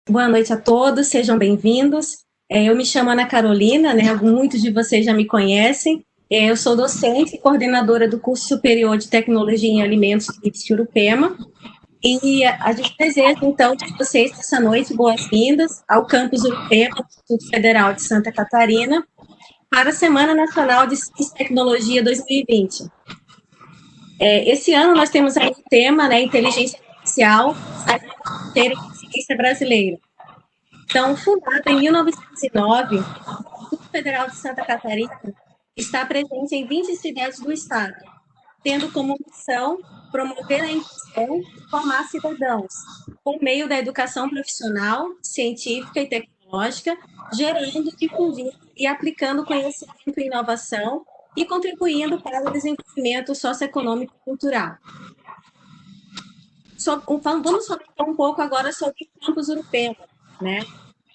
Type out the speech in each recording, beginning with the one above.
Boa noite a todos, sejam bem-vindos. Eu me chamo Ana Carolina, né? Muitos de vocês já me conhecem. Eu sou docente e coordenadora do curso superior de Tecnologia em Alimentos do IFSC Urupema. E a gente deseja, então, de vocês essa noite boas-vindas ao Campus Urupema, do Instituto Federal de Santa Catarina, para a Semana Nacional de Ciência e Tecnologia 2020. Esse ano nós temos aí o tema, né, Inteligência Artificial, a fronteira da ciência brasileira. Então, fundado em 1909, o Instituto Federal de Santa Catarina está presente em 20 cidades do estado, tendo como missão promover a inclusão e formar cidadãos, por meio da educação profissional, científica e tecnológica, gerando, difundindo e aplicando conhecimento e inovação e contribuindo para o desenvolvimento socioeconômico e cultural. Vamos falar um pouco agora sobre o campus Urupema, né?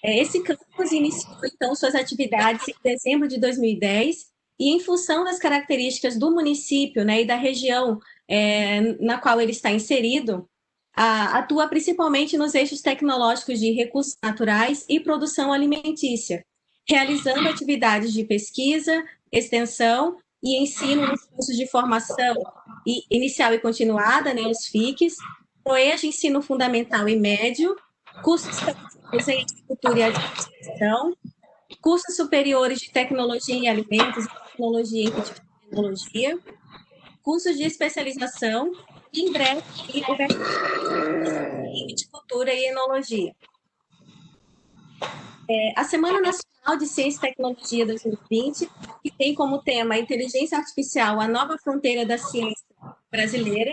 Esse campus iniciou, então, suas atividades em dezembro de 2010 e, em função das características do município, né, e da região na qual ele está inserido, atua principalmente nos eixos tecnológicos de recursos naturais e produção alimentícia, realizando atividades de pesquisa, extensão e ensino nos cursos de formação inicial e continuada, né, os FICs, ProEja Ensino Fundamental e Médio, cursos técnicos em Agricultura e Administração, cursos superiores de Tecnologia em Alimentos e Tecnologia em Tecnologia, cursos de especialização e, em breve, em Viticultura e Enologia. A Semana Nacional de Ciência e Tecnologia 2020, que tem como tema a inteligência artificial, a nova fronteira da ciência brasileira.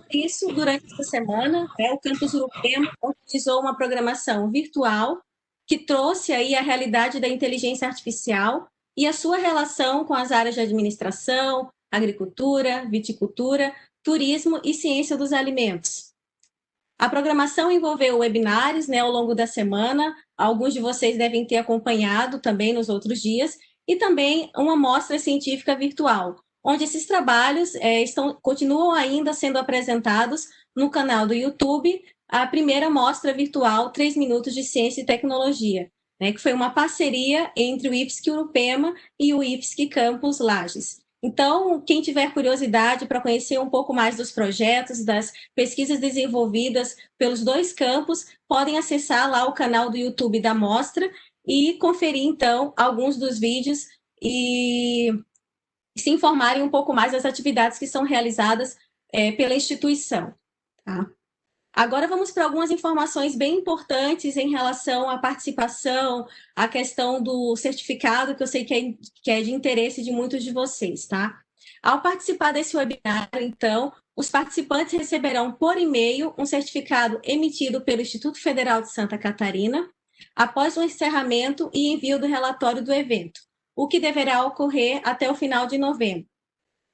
Por isso, durante essa semana, o Campus Urupema organizou uma programação virtual que trouxe aí a realidade da inteligência artificial e a sua relação com as áreas de administração, agricultura, viticultura, turismo e ciência dos alimentos. A programação envolveu webinários, né, ao longo da semana, alguns de vocês devem ter acompanhado também nos outros dias, e também uma mostra científica virtual, onde esses trabalhos continuam ainda sendo apresentados no canal do YouTube, a primeira mostra virtual 3 Minutos de Ciência e Tecnologia, né, que foi uma parceria entre o IFSC Urupema e o IFSC Campus Lages. Então, quem tiver curiosidade para conhecer um pouco mais dos projetos, das pesquisas desenvolvidas pelos dois campos, podem acessar lá o canal do YouTube da mostra e conferir, então, alguns dos vídeos e se informarem um pouco mais das atividades que são realizadas pela instituição. Tá? Agora vamos para algumas informações bem importantes em relação à participação, à questão do certificado, que eu sei que é de interesse de muitos de vocês, tá? Ao participar desse webinar, então, os participantes receberão por e-mail um certificado emitido pelo Instituto Federal de Santa Catarina, após o encerramento e envio do relatório do evento, o que deverá ocorrer até o final de novembro.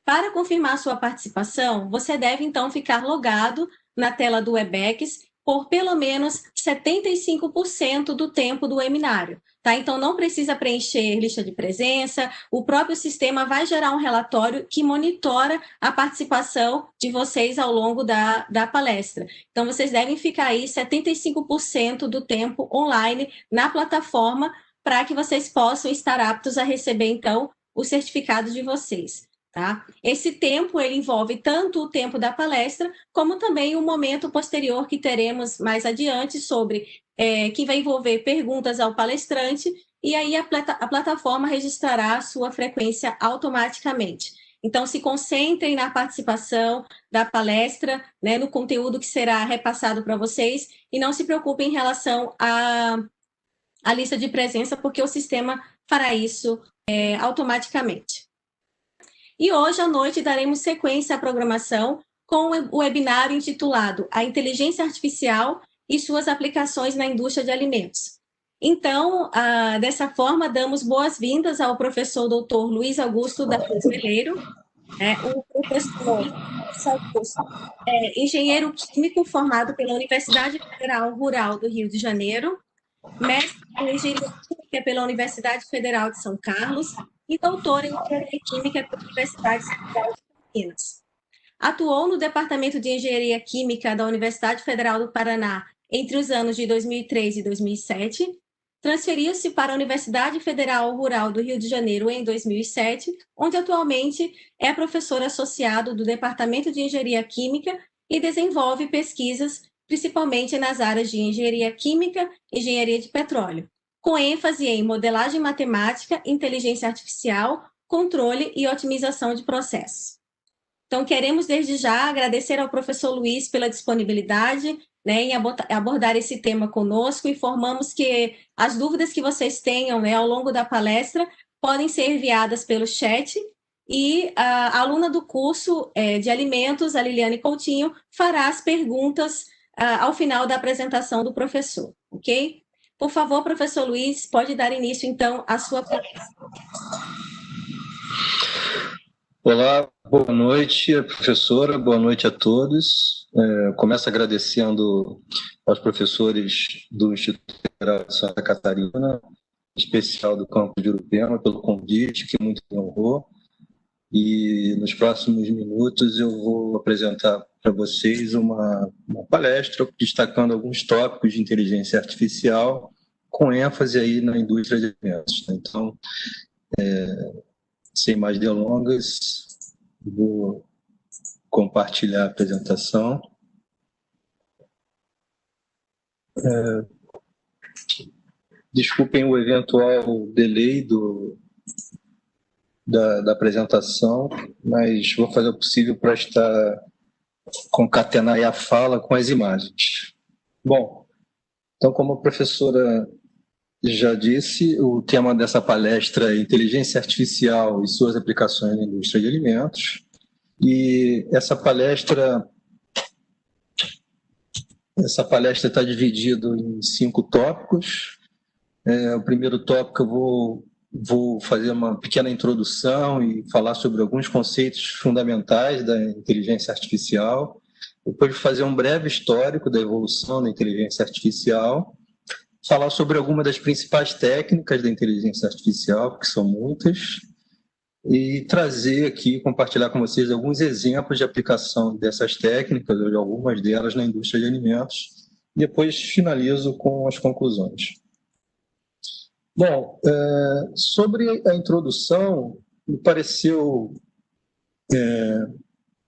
Para confirmar sua participação, você deve, então, ficar logado na tela do Webex por pelo menos 75% do tempo do webinário, tá? Então, não precisa preencher lista de presença, o próprio sistema vai gerar um relatório que monitora a participação de vocês ao longo da palestra. Então, vocês devem ficar aí 75% do tempo online na plataforma para que vocês possam estar aptos a receber, então, o certificado de vocês. Tá? Esse tempo ele envolve tanto o tempo da palestra, como também o momento posterior que teremos mais adiante sobre que vai envolver perguntas ao palestrante, e aí a plataforma registrará a sua frequência automaticamente. Então, se concentrem na participação da palestra, né, no conteúdo que será repassado para vocês, e não se preocupem em relação à lista de presença, porque o sistema fará isso automaticamente. E hoje à noite daremos sequência à programação com o webinário intitulado A Inteligência Artificial e suas aplicações na indústria de alimentos. Então, dessa forma, damos boas-vindas ao professor doutor Luiz Augusto da Cruz Meleiro, o professor Luiz Augusto é engenheiro químico formado pela Universidade Federal Rural do Rio de Janeiro, mestre em engenharia química pela Universidade Federal de São Carlos e doutor em engenharia química pela Universidade Federal de Campinas. Atuou no Departamento de Engenharia Química da Universidade Federal do Paraná entre os anos de 2003 e 2007, transferiu-se para a Universidade Federal Rural do Rio de Janeiro em 2007, onde atualmente é professor associado do Departamento de Engenharia Química e desenvolve pesquisas principalmente nas áreas de engenharia química e engenharia de petróleo, com ênfase em modelagem matemática, inteligência artificial, controle e otimização de processos. Então, queremos desde já agradecer ao professor Luiz pela disponibilidade, né, em abordar esse tema conosco. Informamos que as dúvidas que vocês tenham, né, ao longo da palestra podem ser enviadas pelo chat e a aluna do curso de alimentos, a Liliane Coutinho, fará as perguntas ao final da apresentação do professor, ok? Por favor, professor Luiz, pode dar início, então, à sua palestra. Olá, boa noite, professora, boa noite a todos. Começo agradecendo aos professores do Instituto Federal de Santa Catarina, em especial do campus de Urupema, pelo convite, que muito me honrou. E nos próximos minutos eu vou apresentar para vocês uma palestra destacando alguns tópicos de inteligência artificial, com ênfase aí na indústria de alimentos. Então, sem mais delongas, vou compartilhar a apresentação. Desculpem o eventual delay da apresentação, mas vou fazer o possível para concatenar a fala com as imagens. Bom, então, como a professora já disse, o tema dessa palestra é Inteligência Artificial e suas aplicações na indústria de alimentos. E essa palestra está dividida em 5 tópicos. O primeiro tópico eu vou fazer uma pequena introdução e falar sobre alguns conceitos fundamentais da inteligência artificial. Depois vou fazer um breve histórico da evolução da inteligência artificial, falar sobre algumas das principais técnicas da inteligência artificial, que são muitas, e trazer aqui, compartilhar com vocês alguns exemplos de aplicação dessas técnicas, ou de algumas delas, na indústria de alimentos. Depois finalizo com as conclusões. Bom, sobre a introdução, me pareceu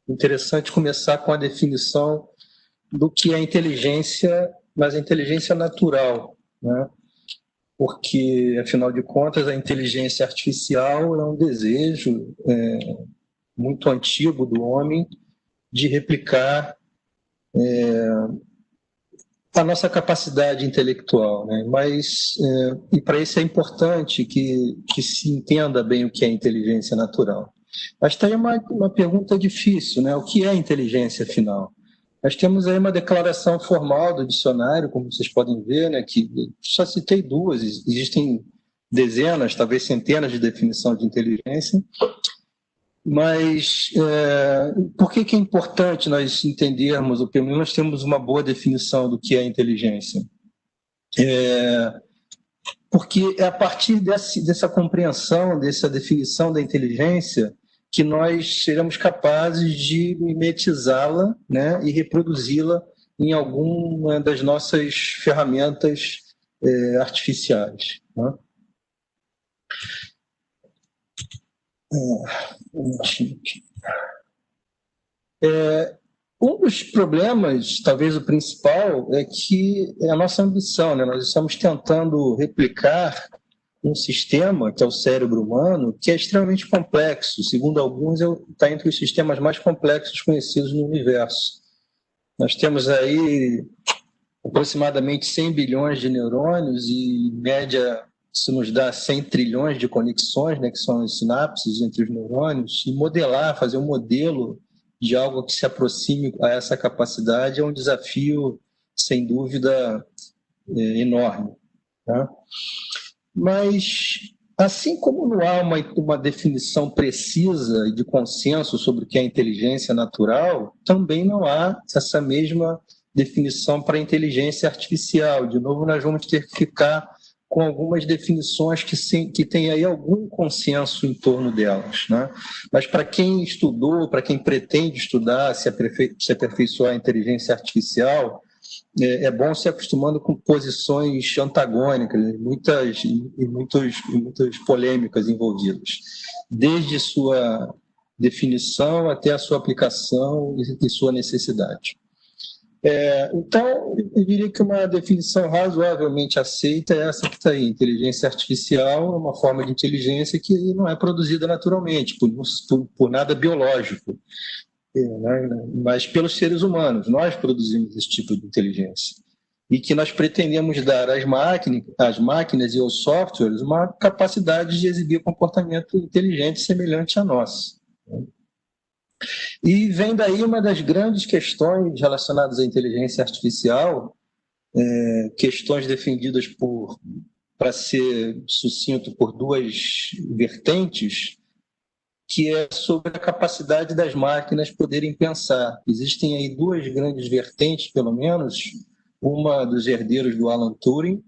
interessante começar com a definição do que é inteligência, mas a inteligência natural, né? Porque, afinal de contas, a inteligência artificial é um desejo muito antigo do homem de replicar a nossa capacidade intelectual, né? Mas, e para isso é importante que se entenda bem o que é inteligência natural. Mas tem uma pergunta difícil, né? O que é inteligência, afinal? Nós temos aí uma declaração formal do dicionário, como vocês podem ver, né, que só citei 2, existem dezenas, talvez centenas de definições de inteligência, mas por que é importante nós entendermos, ou pelo menos nós temos uma boa definição do que é inteligência? Porque é a partir dessa compreensão, dessa definição da inteligência, que nós seremos capazes de mimetizá-la, né, e reproduzi-la em alguma das nossas ferramentas artificiais, né? Um dos problemas, talvez o principal, é que é a nossa ambição, né? Nós estamos tentando replicar um sistema, que é o cérebro humano, que é extremamente complexo. Segundo alguns, está entre os sistemas mais complexos conhecidos no universo. Nós temos aí aproximadamente 100 bilhões de neurônios e, em média, isso nos dá 100 trilhões de conexões, né, que são as sinapses entre os neurônios, e modelar, fazer um modelo de algo que se aproxime a essa capacidade é um desafio, sem dúvida, enorme, tá? Mas, assim como não há uma definição precisa de consenso sobre o que é inteligência natural, também não há essa mesma definição para a inteligência artificial. De novo, nós vamos ter que ficar com algumas definições que têm aí algum consenso em torno delas, né? Mas para quem estudou, para quem pretende estudar, se aperfeiçoar a inteligência artificial, é bom se acostumando com posições antagônicas, muitas polêmicas envolvidas, desde sua definição até a sua aplicação e sua necessidade. Então, eu diria que uma definição razoavelmente aceita é essa que está aí. Inteligência artificial é uma forma de inteligência que não é produzida naturalmente, por nada biológico, né? Mas pelos seres humanos. Nós produzimos esse tipo de inteligência. E que nós pretendemos dar às máquinas e aos softwares uma capacidade de exibir comportamento inteligente semelhante a nós. E vem daí uma das grandes questões relacionadas à inteligência artificial, questões defendidas para ser sucinto, por duas vertentes, que é sobre a capacidade das máquinas poderem pensar. Existem aí duas grandes vertentes, pelo menos, uma dos herdeiros do Alan Turing,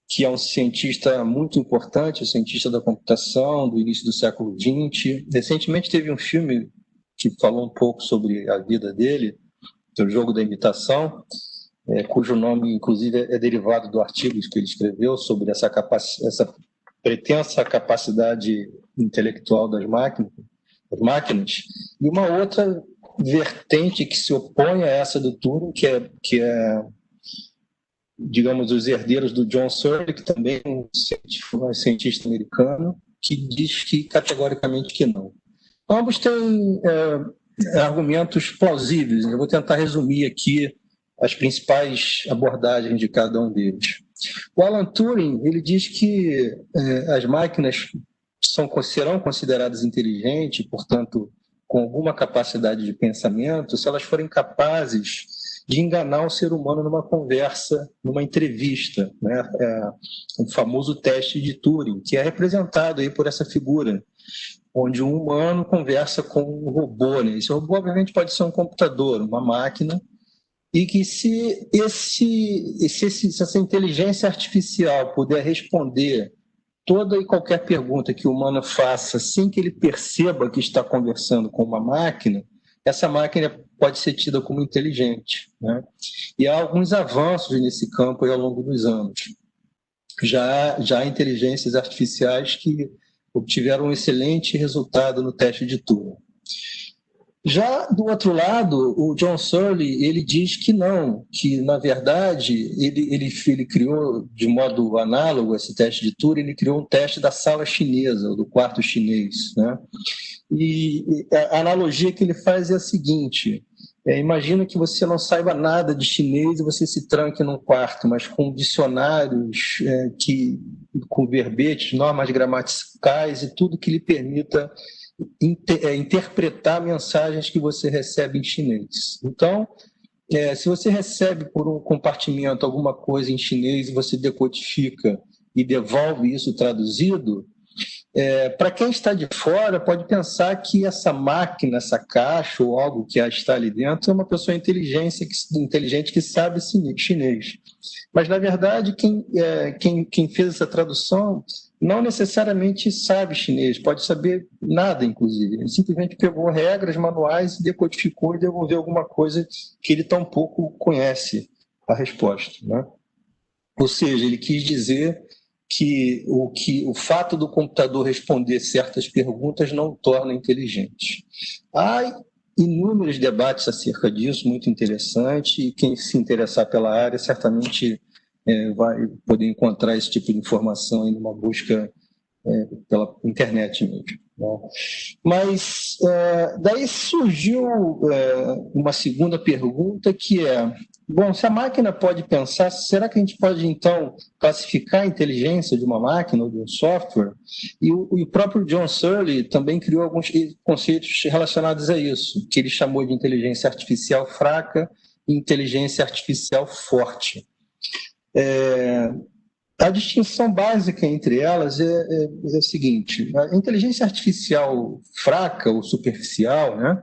que é um cientista muito importante, cientista da computação do início do século XX. Recentemente teve um filme que falou um pouco sobre a vida dele, que é o Jogo da Imitação, cujo nome, inclusive, é derivado do artigo que ele escreveu sobre essa pretensa capacidade intelectual das máquinas. E uma outra vertente que se opõe a essa do Turing, que é digamos, os herdeiros do John Searle, que também é um cientista americano, que diz que categoricamente que não. Ambos têm argumentos plausíveis. Eu vou tentar resumir aqui as principais abordagens de cada um deles. O Alan Turing, ele diz que as máquinas serão consideradas inteligentes, portanto, com alguma capacidade de pensamento, se elas forem capazes de enganar o ser humano numa conversa, numa entrevista, né? O famoso teste de Turing, que é representado aí por essa figura, onde um humano conversa com um robô, né? Esse robô, obviamente, pode ser um computador, uma máquina, e que se essa inteligência artificial puder responder toda e qualquer pergunta que o humano faça sem que ele perceba que está conversando com uma máquina, essa máquina pode ser tida como inteligente, né? E há alguns avanços nesse campo aí ao longo dos anos. Já há inteligências artificiais que obtiveram um excelente resultado no teste de Turing. Já do outro lado, o John Searle, ele diz que não, que na verdade ele criou de modo análogo a esse teste de Turing, ele criou um teste da sala chinesa, do quarto chinês, né? E a analogia que ele faz é a seguinte: imagina que você não saiba nada de chinês e você se tranque num quarto, mas com dicionários, com verbetes, normas gramaticais e tudo que lhe permita interpretar mensagens que você recebe em chinês. Então, se você recebe por um compartimento alguma coisa em chinês e você decodifica e devolve isso traduzido, para quem está de fora pode pensar que essa máquina, essa caixa ou algo que está ali dentro é uma pessoa inteligente que sabe chinês. Mas, na verdade, quem fez essa tradução não necessariamente sabe chinês, pode saber nada, inclusive. Ele simplesmente pegou regras, manuais, decodificou e devolveu alguma coisa que ele tão pouco conhece a resposta, né? Ou seja, ele quis dizer que o fato do computador responder certas perguntas não o torna inteligente. Há inúmeros debates acerca disso, muito interessante, e quem se interessar pela área certamente vai poder encontrar esse tipo de informação em uma busca pela internet mesmo, né? Mas daí surgiu uma segunda pergunta, que bom, se a máquina pode pensar, será que a gente pode então classificar a inteligência de uma máquina ou de um software? E o próprio John Searle também criou alguns conceitos relacionados a isso, que ele chamou de inteligência artificial fraca e inteligência artificial forte. A distinção básica entre elas é a seguinte: a inteligência artificial fraca ou superficial, né,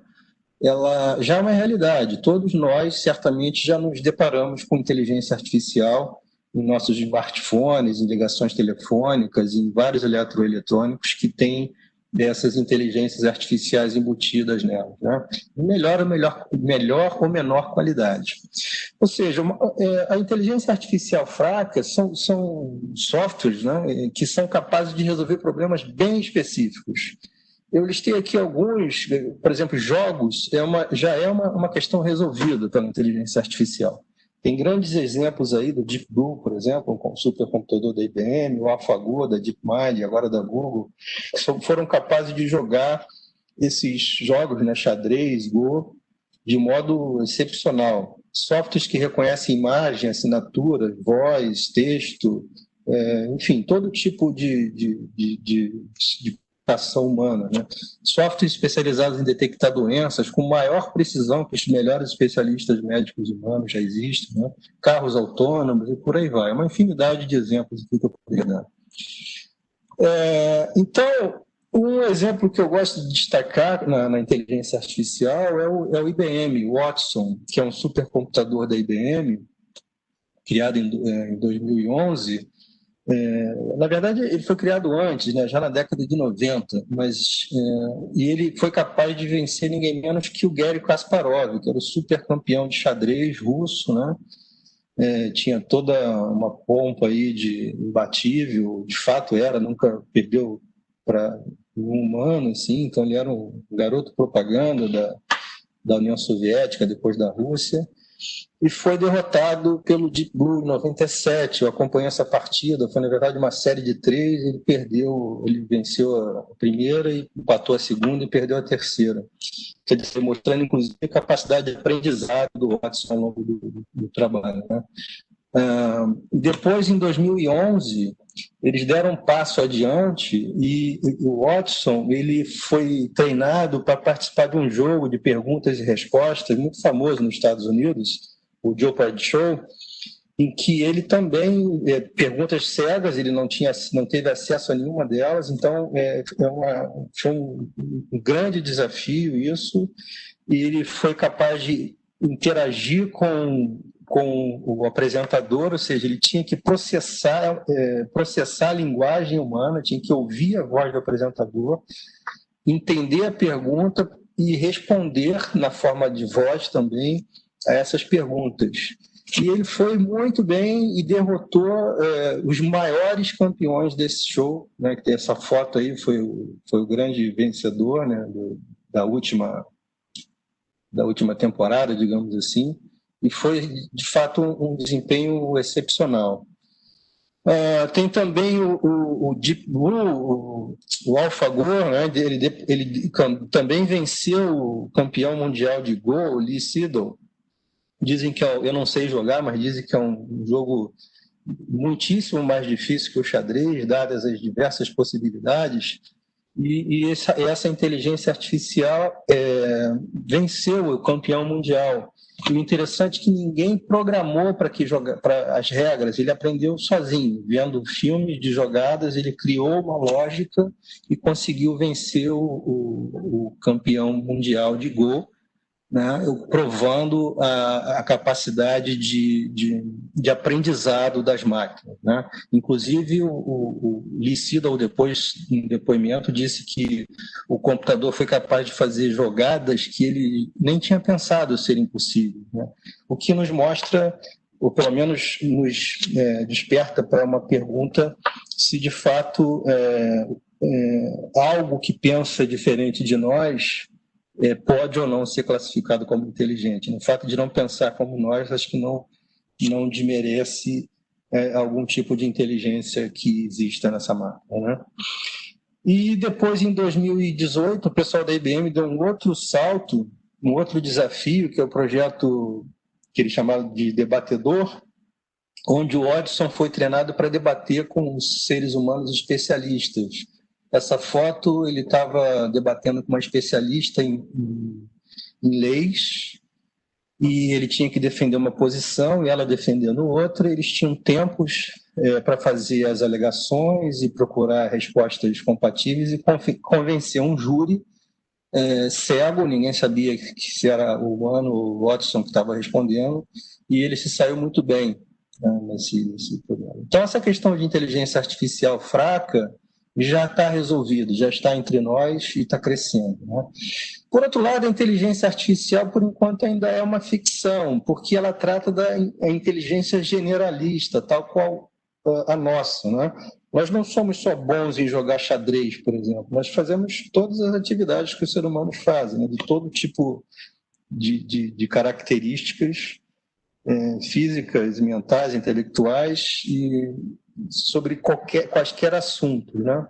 ela já é uma realidade. Todos nós certamente já nos deparamos com inteligência artificial em nossos smartphones, em ligações telefônicas, em vários eletroeletrônicos que têm dessas inteligências artificiais embutidas nelas, né? Melhor ou menor qualidade. Ou seja, a inteligência artificial fraca são softwares, né, que são capazes de resolver problemas bem específicos. Eu listei aqui alguns, por exemplo, jogos já é uma questão resolvida pela inteligência artificial. Tem grandes exemplos aí do Deep Blue, por exemplo, com o supercomputador da IBM, o AlphaGo da DeepMind, agora da Google, que foram capazes de jogar esses jogos, né, xadrez, Go, de modo excepcional. Softwares que reconhecem imagem, assinatura, voz, texto, enfim, todo tipo de ação humana, né? Softwares especializados em detectar doenças com maior precisão que os melhores especialistas médicos humanos já existem, né? Carros autônomos e por aí vai. Uma infinidade de exemplos que eu poderia dar. Então, um exemplo que eu gosto de destacar na inteligência artificial é o IBM Watson, que é um supercomputador da IBM, criado em 2011. Na verdade, ele foi criado antes, né, já na década de 90, e ele foi capaz de vencer ninguém menos que o Garry Kasparov, que era o supercampeão de xadrez russo, né? Tinha toda uma pompa aí de imbatível, de fato nunca perdeu para um humano, assim, então ele era um garoto propaganda da União Soviética, depois da Rússia, e foi derrotado pelo Deep Blue em 97. Eu acompanhei essa partida, foi na verdade uma série de 3, ele venceu a primeira e empatou a segunda e perdeu a terceira. Quer dizer, mostrando inclusive a capacidade de aprendizado do Watson ao longo do trabalho, né? Depois, em 2011, eles deram um passo adiante e o Watson ele foi treinado para participar de um jogo de perguntas e respostas muito famoso nos Estados Unidos, o Jeopardy Show, em que ele também, perguntas cegas, ele não teve acesso a nenhuma delas, então foi um grande desafio isso, e ele foi capaz de interagir com o apresentador, ou seja, ele tinha que processar a linguagem humana, tinha que ouvir a voz do apresentador, entender a pergunta e responder na forma de voz também a essas perguntas. E ele foi muito bem e derrotou os maiores campeões desse show, né? Que tem essa foto aí, foi o grande vencedor, né? da última temporada, digamos assim, e foi, de fato, um desempenho excepcional. Tem também o Deep Blue, o AlphaGo, né? Ele também venceu o campeão mundial de Go, o Lee Sedol. Dizem que eu não sei jogar, mas dizem que é um jogo muitíssimo mais difícil que o xadrez, dadas as diversas possibilidades. E essa inteligência artificial venceu o campeão mundial. E o interessante é que ninguém programou para as regras, ele aprendeu sozinho, vendo filmes de jogadas, ele criou uma lógica e conseguiu vencer o campeão mundial de Go, né, provando a capacidade de aprendizado das máquinas, né? Inclusive, o Lee Sedol, depois, em depoimento, disse que o computador foi capaz de fazer jogadas que ele nem tinha pensado serem possíveis, né? O que nos mostra, ou pelo menos nos desperta para uma pergunta se, de fato, algo que pensa diferente de nós pode ou não ser classificado como inteligente. O fato de não pensar como nós, acho que não desmerece algum tipo de inteligência que exista nessa máquina, né? E depois, em 2018, o pessoal da IBM deu um outro salto, um outro desafio, que é o projeto que eles chamaram de Debatedor, onde o Watson foi treinado para debater com os seres humanos especialistas. Essa foto, ele estava debatendo com uma especialista em leis, e ele tinha que defender uma posição e ela defendendo outra. Eles tinham tempos para fazer as alegações e procurar respostas compatíveis e convencer um júri cego, ninguém sabia se era o humano ou o Watson que estava respondendo, e ele se saiu muito bem, né, nesse programa. Então, essa questão de inteligência artificial fraca já está resolvido, já está entre nós e está crescendo, né? Por outro lado, a inteligência artificial, por enquanto, ainda é uma ficção, porque ela trata da inteligência generalista, tal qual a nossa, né? Nós não somos só bons em jogar xadrez, por exemplo, nós fazemos todas as atividades que os seres humanos fazem, né? De todo tipo de características físicas, mentais, intelectuais e sobre quaisquer assuntos, né?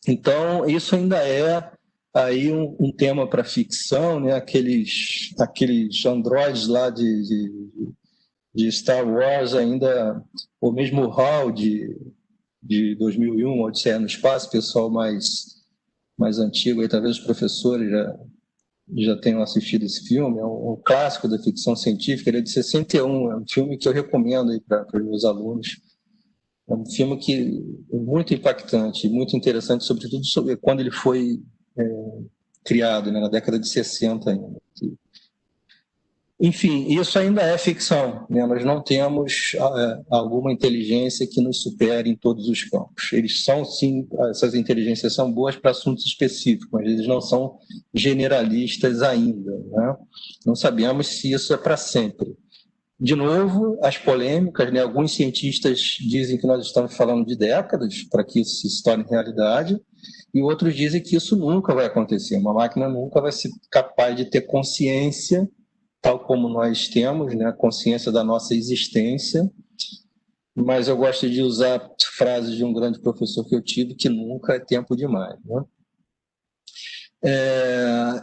Então, isso ainda é aí um tema para ficção, né? Aqueles androides lá de Star Wars ainda, ou mesmo o HAL de 2001, Odisseia no Espaço, pessoal mais antigo, aí talvez os professores já tenham assistido esse filme, é um clássico da ficção científica, ele é de 61, é um filme que eu recomendo aí para os meus alunos. É um filme que é muito impactante, muito interessante, sobretudo sobre quando ele foi criado, né, na década de 60 ainda. Enfim, isso ainda é ficção, né? Nós não temos alguma inteligência que nos supere em todos os campos. Eles são, sim, essas inteligências são boas para assuntos específicos, mas eles não são generalistas ainda, né? Não sabemos se isso é para sempre. De novo, as polêmicas, né? Alguns cientistas dizem que nós estamos falando de décadas para que isso se torne realidade, e outros dizem que isso nunca vai acontecer. Uma máquina nunca vai ser capaz de ter consciência, tal como nós temos, né? A consciência da nossa existência. Mas eu gosto de usar frases de um grande professor que eu tive, que nunca é tempo demais, né?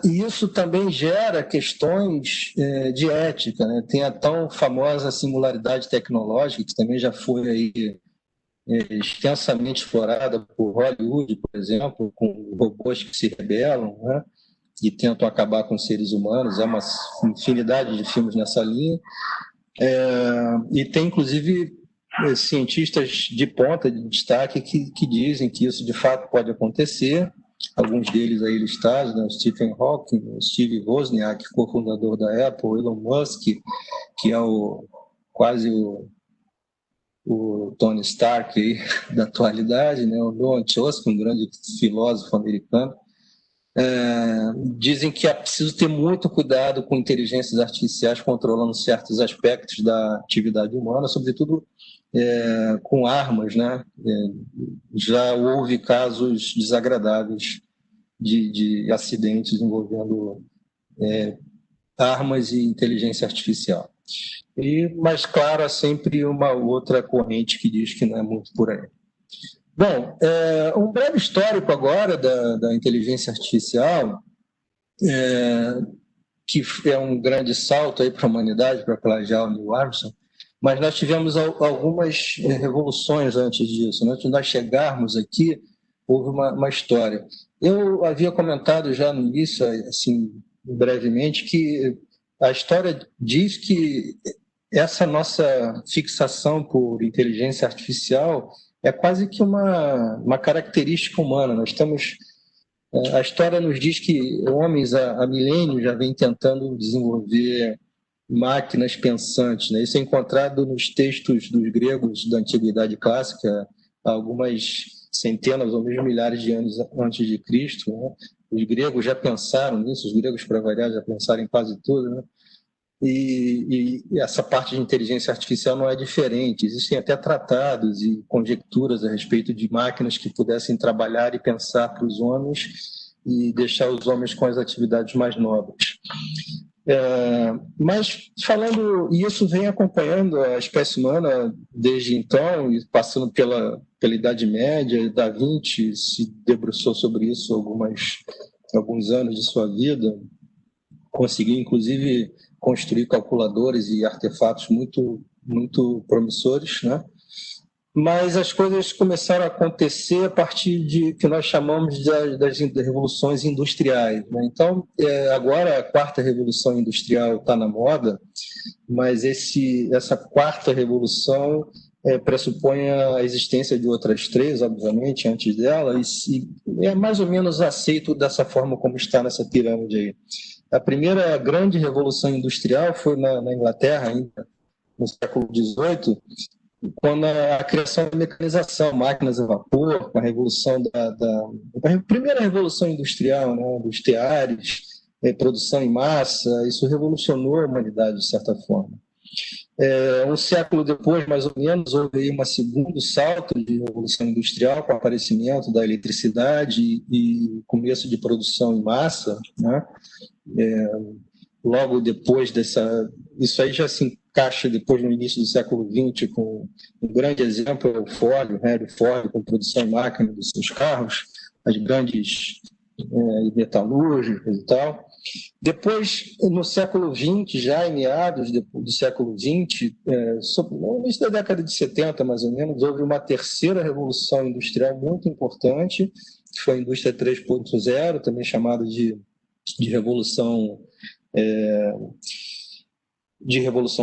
E isso também gera questões de ética, né? Tem a tão famosa singularidade tecnológica, que também já foi aí, extensamente explorada por Hollywood, por exemplo, com robôs que se rebelam, né? E tentam acabar com os seres humanos. É uma infinidade de filmes nessa linha. E tem, inclusive, cientistas de ponta, de destaque, que dizem que isso de fato pode acontecer. Alguns deles aí listados, né? Stephen Hawking, Steve Wozniak, cofundador da Apple, Elon Musk, que é quase o Tony Stark aí, da atualidade, né? O Noam Chomsky, um grande filósofo americano. Dizem que é preciso ter muito cuidado com inteligências artificiais controlando certos aspectos da atividade humana, sobretudo com armas, né? Já houve casos desagradáveis de acidentes envolvendo armas e inteligência artificial. Mas, claro, há sempre uma outra corrente que diz que não é muito por aí. Bom, um breve histórico agora da inteligência artificial, que é um grande salto aí para a humanidade, para plagiar o Neil Armstrong, mas nós tivemos algumas revoluções antes disso. Antes de nós chegarmos aqui, houve uma história. Eu havia comentado já no início, assim, brevemente, que a história diz que essa nossa fixação por inteligência artificial é quase que uma característica humana. Nós temos... A história nos diz que homens há milênios já vêm tentando desenvolver máquinas pensantes, né? Isso é encontrado nos textos dos gregos da Antiguidade Clássica, há algumas centenas ou mesmo milhares de anos antes de Cristo, né? Os gregos já pensaram nisso, os gregos, para variar, já pensaram em quase tudo, né? E essa parte de inteligência artificial não é diferente. Existem até tratados e conjecturas a respeito de máquinas que pudessem trabalhar e pensar para os homens e deixar os homens com as atividades mais nobres. Mas falando, e isso vem acompanhando a espécie humana desde então, e passando pela Idade Média. Da Vinci se debruçou sobre isso alguns anos de sua vida, conseguiu inclusive construir calculadores e artefatos muito, muito promissores, né? Mas as coisas começaram a acontecer a partir de que nós chamamos das revoluções industriais, né? Então, agora a quarta revolução industrial está na moda, mas essa quarta revolução pressupõe a existência de outras três, obviamente, antes dela, e é mais ou menos aceito dessa forma como está nessa pirâmide aí. A primeira grande revolução industrial foi na Inglaterra, ainda no século XVIII, quando a criação da mecanização, máquinas a vapor, com a revolução a primeira revolução industrial, né, dos teares, produção em massa, isso revolucionou a humanidade de certa forma. Um século depois, mais ou menos, houve aí um segundo salto de revolução industrial com o aparecimento da eletricidade e começo de produção em massa, né? Logo depois isso aí já se encaixa depois no início do século XX com um grande exemplo é o Ford, o Henry Ford, com produção em máquina dos seus carros, as grandes metalúrgicas e tal. Depois, no século XX, já em meados do século XX, no início da década de 70, mais ou menos, houve uma terceira revolução industrial muito importante, que foi a indústria 3.0, também chamada de revolução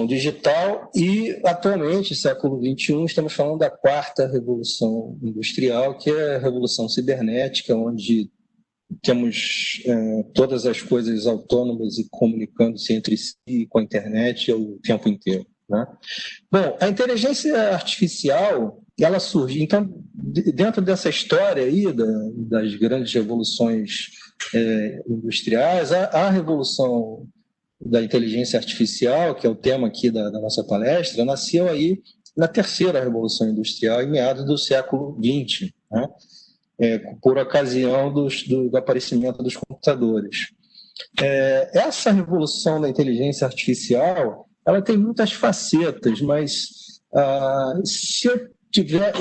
digital, e atualmente, século XXI, estamos falando da quarta revolução industrial, que é a revolução cibernética, onde temos todas as coisas autônomas e comunicando-se entre si com a internet o tempo inteiro, né? Bom, a inteligência artificial, ela surge, então, dentro dessa história aí das grandes revoluções industriais, a revolução da inteligência artificial, que é o tema aqui da nossa palestra, nasceu aí na terceira revolução industrial, em meados do século XX, né? Por ocasião do aparecimento dos computadores. Essa revolução da inteligência artificial, ela tem muitas facetas, mas se eu tiver,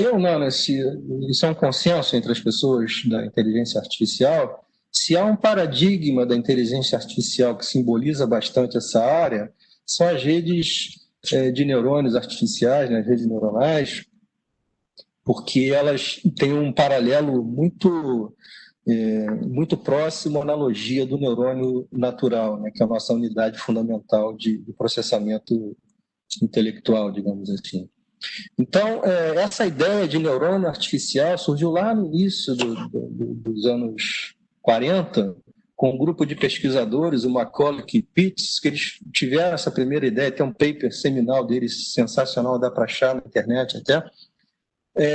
isso é um consenso entre as pessoas da inteligência artificial, se há um paradigma da inteligência artificial que simboliza bastante essa área, são as redes de neurônios artificiais, né, as redes neuronais, porque elas têm um paralelo muito próximo à analogia do neurônio natural, né, que é a nossa unidade fundamental de processamento intelectual, digamos assim. Então, essa ideia de neurônio artificial surgiu lá no início dos anos 40, com um grupo de pesquisadores, o Macaulay e Pitts, que eles tiveram essa primeira ideia, tem um paper seminal deles, sensacional, dá para achar na internet até,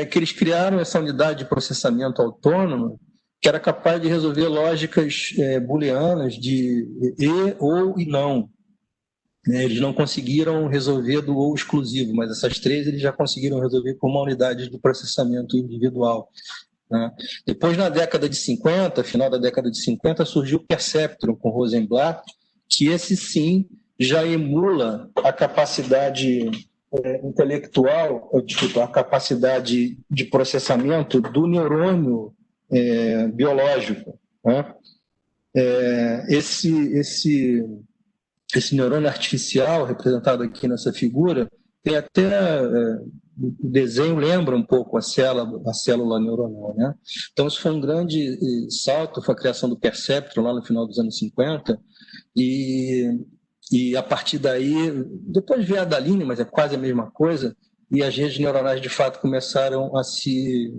que eles criaram essa unidade de processamento autônomo que era capaz de resolver lógicas booleanas de e, ou e não. Eles não conseguiram resolver do ou exclusivo, mas essas três eles já conseguiram resolver com uma unidade de processamento individual, né? Depois, na década de 50, final da década de 50, surgiu o Perceptron com Rosenblatt, que esse sim já emula a capacidade intelectual, a capacidade de processamento do neurônio biológico, né? Esse neurônio artificial, representado aqui nessa figura, tem até o desenho lembra um pouco a célula neuronal, né? Então, isso foi um grande salto, foi a criação do Perceptron lá no final dos anos 50, e a partir daí, depois veio a Daline, mas é quase a mesma coisa, e as redes neuronais de fato começaram a se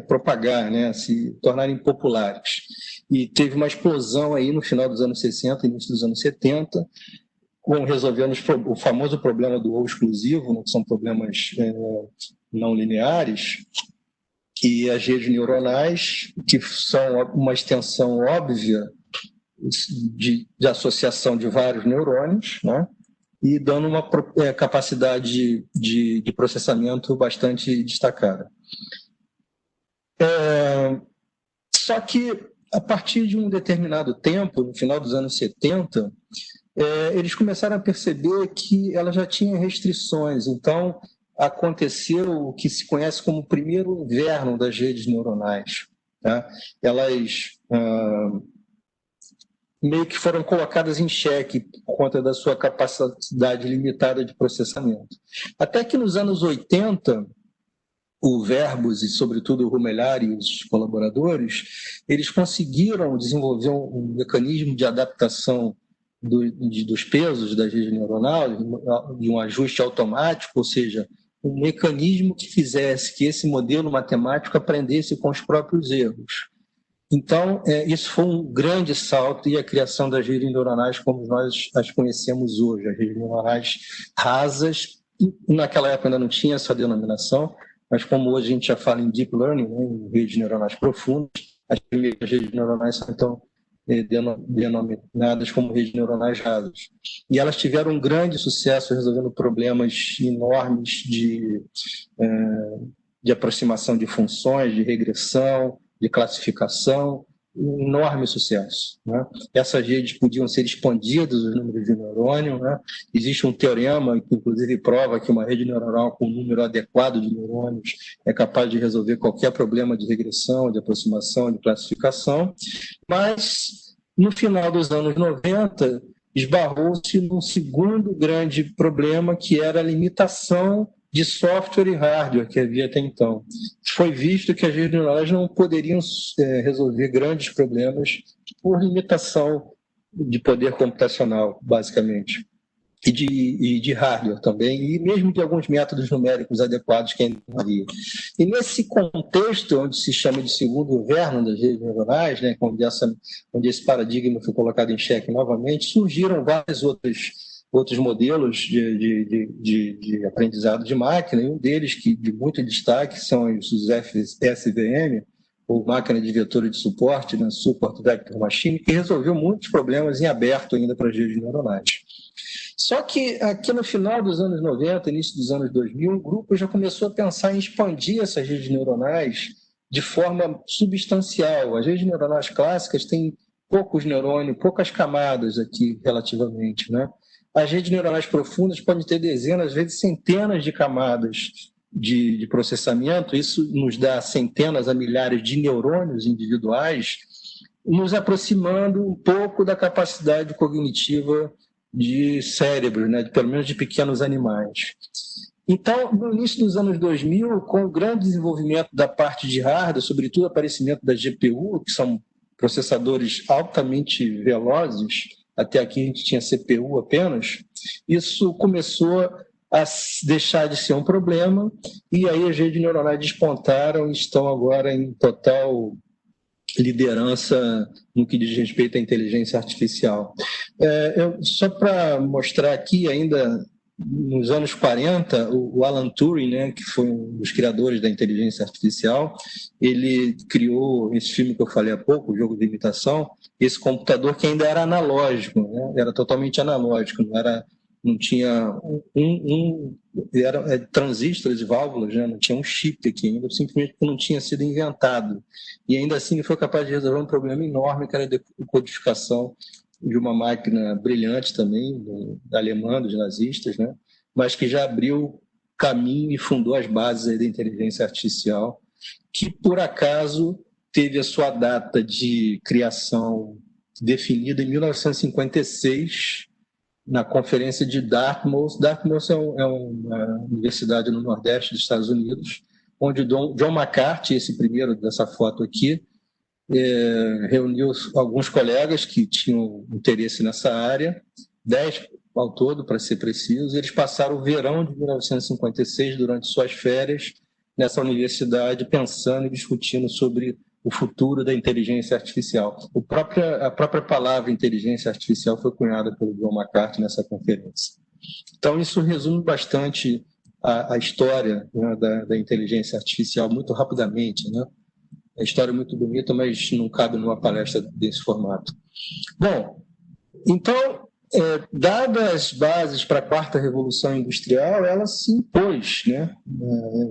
propagar, né, a se tornarem populares. E teve uma explosão aí no final dos anos 60, início dos anos 70, resolvendo o famoso problema do ou exclusivo, né, que são problemas não lineares, e as redes neuronais, que são uma extensão óbvia de associação de vários neurônios, né, e dando uma capacidade de processamento bastante destacada. Só que, a partir de um determinado tempo, no final dos anos 70, eles começaram a perceber que ela já tinha restrições. Então, aconteceu o que se conhece como o primeiro inverno das redes neuronais, tá? Elas meio que foram colocadas em xeque por conta da sua capacidade limitada de processamento. Até que nos anos 80, o Verbus e, sobretudo, o Rumelar e os colaboradores, eles conseguiram desenvolver um mecanismo de adaptação dos pesos das redes neuronais, de um ajuste automático, ou seja, um mecanismo que fizesse que esse modelo matemático aprendesse com os próprios erros. Então, isso foi um grande salto e a criação das redes neuronais como nós as conhecemos hoje, as redes neuronais rasas. Naquela época ainda não tinha essa denominação, mas como hoje a gente já fala em deep learning, né, em redes neuronais profundas, as primeiras redes neuronais são então denominadas como redes neuronais rasas. E elas tiveram um grande sucesso resolvendo problemas enormes de aproximação de funções, de regressão, de classificação, um enorme sucesso. Né? Essas redes podiam ser expandidas, os números de neurônio. Né? Existe um teorema que, inclusive, prova que uma rede neuronal com um número adequado de neurônios é capaz de resolver qualquer problema de regressão, de aproximação, de classificação. Mas, no final dos anos 90, esbarrou-se num segundo grande problema, que era a limitação de software e hardware que havia até então. Foi visto que as redes neuronais não poderiam resolver grandes problemas por limitação de poder computacional, basicamente, e de hardware também, e mesmo de alguns métodos numéricos adequados que ainda não havia. E nesse contexto, onde se chama de segundo governo das redes neuronais, né, onde esse paradigma foi colocado em xeque novamente, surgiram vários outros modelos de aprendizado de máquina, e um deles que de muito destaque são os SVM, ou máquina de vetores de suporte, né, Support Vector Machine, que resolveu muitos problemas em aberto ainda para as redes neuronais. Só que aqui no final dos anos 90, início dos anos 2000, um grupo já começou a pensar em expandir essas redes neuronais de forma substancial. As redes neuronais clássicas têm poucos neurônios, poucas camadas aqui relativamente, né? As redes neuronais profundas podem ter dezenas, às vezes centenas de camadas de processamento. Isso nos dá centenas a milhares de neurônios individuais, nos aproximando um pouco da capacidade cognitiva de cérebro, né, pelo menos de pequenos animais. Então, no início dos anos 2000, com o grande desenvolvimento da parte de hardware, sobretudo o aparecimento da GPU, que são processadores altamente velozes, até aqui a gente tinha CPU apenas, isso começou a deixar de ser um problema, e aí as redes neuronais despontaram e estão agora em total liderança no que diz respeito à inteligência artificial. Só para mostrar aqui, ainda nos anos 40, o Alan Turing, né, que foi um dos criadores da inteligência artificial, ele criou esse filme que eu falei há pouco, o Jogo de Imitação, esse computador que ainda era analógico, né, era totalmente analógico, não tinha transistores e válvulas, né? Não tinha um chip aqui ainda, simplesmente porque não tinha sido inventado. E ainda assim ele foi capaz de resolver um problema enorme, que era a decodificação de uma máquina brilhante também, alemã, dos nazistas, né? Mas que já abriu caminho e fundou as bases aí da inteligência artificial, que por acaso teve a sua data de criação definida em 1956, na conferência de Dartmouth. Dartmouth é uma universidade no Nordeste dos Estados Unidos, onde John McCarthy, esse primeiro dessa foto aqui, reuniu alguns colegas que tinham interesse nessa área, 10 ao todo, para ser preciso. Eles passaram o verão de 1956, durante suas férias, nessa universidade, pensando e discutindo sobre o futuro da inteligência artificial. A própria palavra inteligência artificial foi cunhada pelo John McCarthy nessa conferência. Então, isso resume bastante a história, né, da inteligência artificial, muito rapidamente, né? A história é muito bonita, mas não cabe numa palestra desse formato. Bom, então, dadas as bases para a quarta revolução industrial, ela se impôs, né?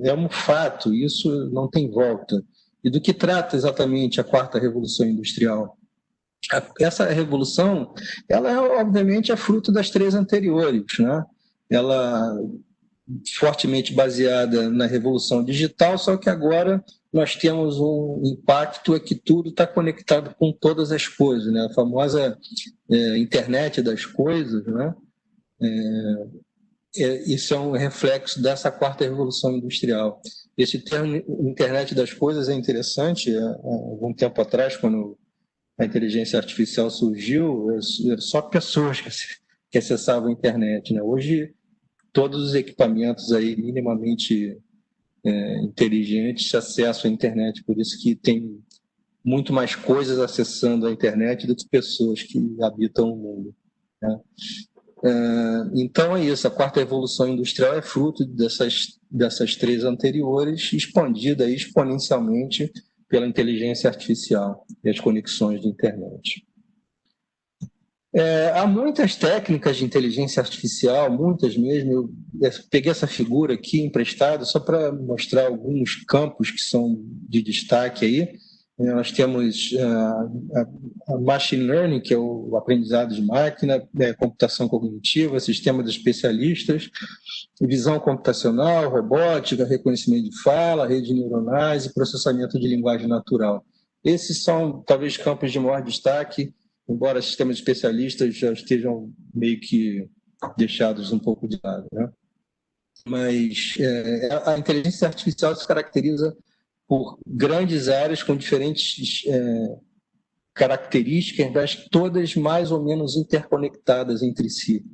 É um fato, isso não tem volta. E do que trata exatamente a quarta revolução industrial? Essa revolução, ela obviamente é fruto das três anteriores, né? Ela fortemente baseada na revolução digital, só que agora nós temos um impacto é que tudo está conectado com todas as coisas, né? A famosa internet das coisas, né? Isso é um reflexo dessa quarta revolução industrial. Esse termo internet das coisas é interessante. Há algum tempo atrás, quando a inteligência artificial surgiu, eram só pessoas que acessavam a internet, né? Hoje, todos os equipamentos aí minimamente inteligentes acessam a internet, por isso que tem muito mais coisas acessando a internet do que pessoas que habitam o mundo, né? Então é isso, a quarta evolução industrial é fruto dessas três anteriores, expandida exponencialmente pela inteligência artificial e as conexões de internet. Há muitas técnicas de inteligência artificial, muitas mesmo. Eu peguei essa figura aqui emprestada só para mostrar alguns campos que são de destaque aí. Nós temos a machine learning, que é o aprendizado de máquina, computação cognitiva, sistema de especialistas, visão computacional, robótica, reconhecimento de fala, redes neuronais e processamento de linguagem natural. Esses são, talvez, campos de maior destaque, embora sistemas de especialistas já estejam meio que deixados um pouco de lado, né? Mas a inteligência artificial se caracteriza por grandes áreas com diferentes características, mas todas mais ou menos interconectadas entre si,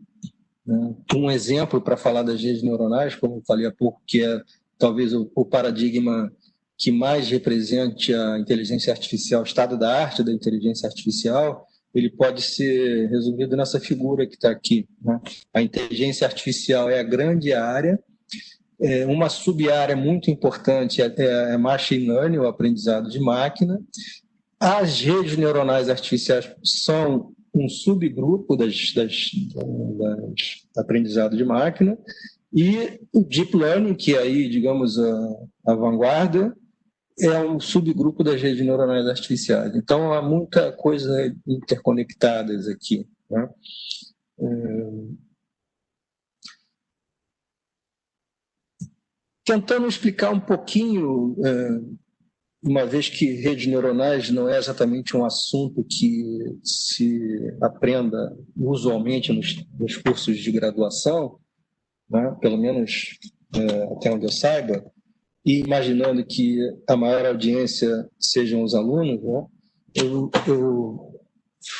né? Um exemplo para falar das redes neuronais, como eu falei há pouco, que é talvez o paradigma que mais represente a inteligência artificial, o estado da arte da inteligência artificial, ele pode ser resumido nessa figura que está aqui, né? A inteligência artificial é a grande área. Uma sub-área muito importante é machine learning, o aprendizado de máquina. As redes neuronais artificiais são um subgrupo das aprendizado de máquina, e o deep learning, que é aí, digamos, a vanguarda, é um subgrupo das redes neuronais artificiais. Então, há muita coisa interconectadas aqui, né? Tentando explicar um pouquinho, uma vez que redes neuronais não é exatamente um assunto que se aprenda usualmente nos cursos de graduação, né? Pelo menos até onde eu saiba, e imaginando que a maior audiência sejam os alunos, né? Eu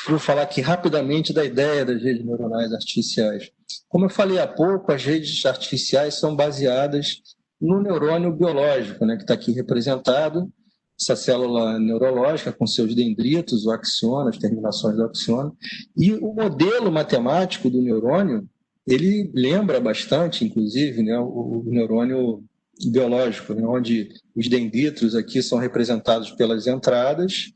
vou falar aqui rapidamente da ideia das redes neuronais artificiais. Como eu falei há pouco, as redes artificiais são baseadas no neurônio biológico, né, que está aqui representado, essa célula neurológica com seus dendritos, o axônio, as terminações do axônio, e o modelo matemático do neurônio, ele lembra bastante, inclusive, né, o neurônio biológico, né, onde os dendritos aqui são representados pelas entradas,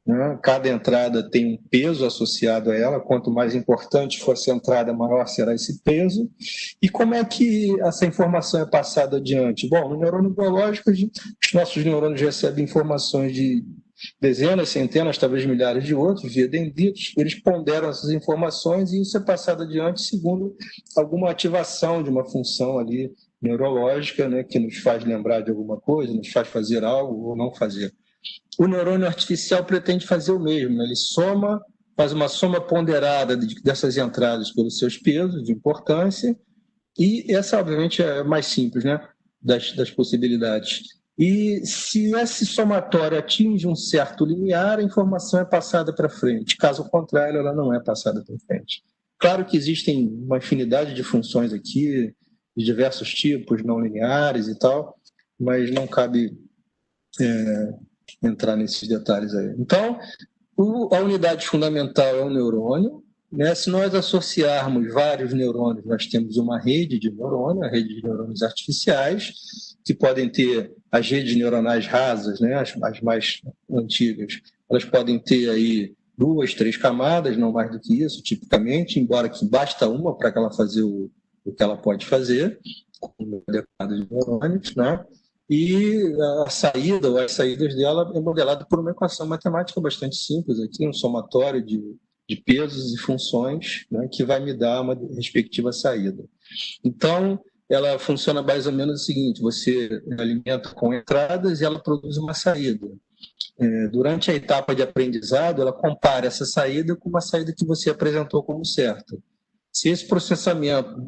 né? Cada entrada tem um peso associado a ela, quanto mais importante for essa entrada, maior será esse peso. E como é que essa informação é passada adiante? Bom, no neurônio biológico, os nossos neurônios recebem informações de dezenas, centenas, talvez milhares de outros, via dendritos, eles ponderam essas informações e isso é passado adiante segundo alguma ativação de uma função ali neurológica, né, que nos faz lembrar de alguma coisa, nos faz fazer algo ou não fazer. O neurônio artificial pretende fazer o mesmo, né? Ele faz uma soma ponderada dessas entradas pelos seus pesos de importância, e essa, obviamente, é mais simples, né, das possibilidades. E se esse somatório atinge um certo limiar, a informação é passada para frente. Caso contrário, ela não é passada para frente. Claro que existem uma infinidade de funções aqui, de diversos tipos, não lineares e tal, mas não cabe entrar nesses detalhes aí. Então, a unidade fundamental é o neurônio, né? Se nós associarmos vários neurônios, nós temos uma rede de neurônio, a rede de neurônios artificiais, que podem ter as redes neuronais rasas, né? As mais antigas, elas podem ter aí 2, 3 camadas, não mais do que isso, tipicamente, embora que basta uma para ela fazer o que ela pode fazer, com o adequado de neurônios, né? E a saída, ou as saídas dela, é modelada por uma equação matemática bastante simples, aqui, um somatório de pesos e funções, né, que vai me dar uma respectiva saída. Então, ela funciona mais ou menos o seguinte: você alimenta com entradas e ela produz uma saída. Durante a etapa de aprendizado, ela compara essa saída com uma saída que você apresentou como certa. Se esse processamento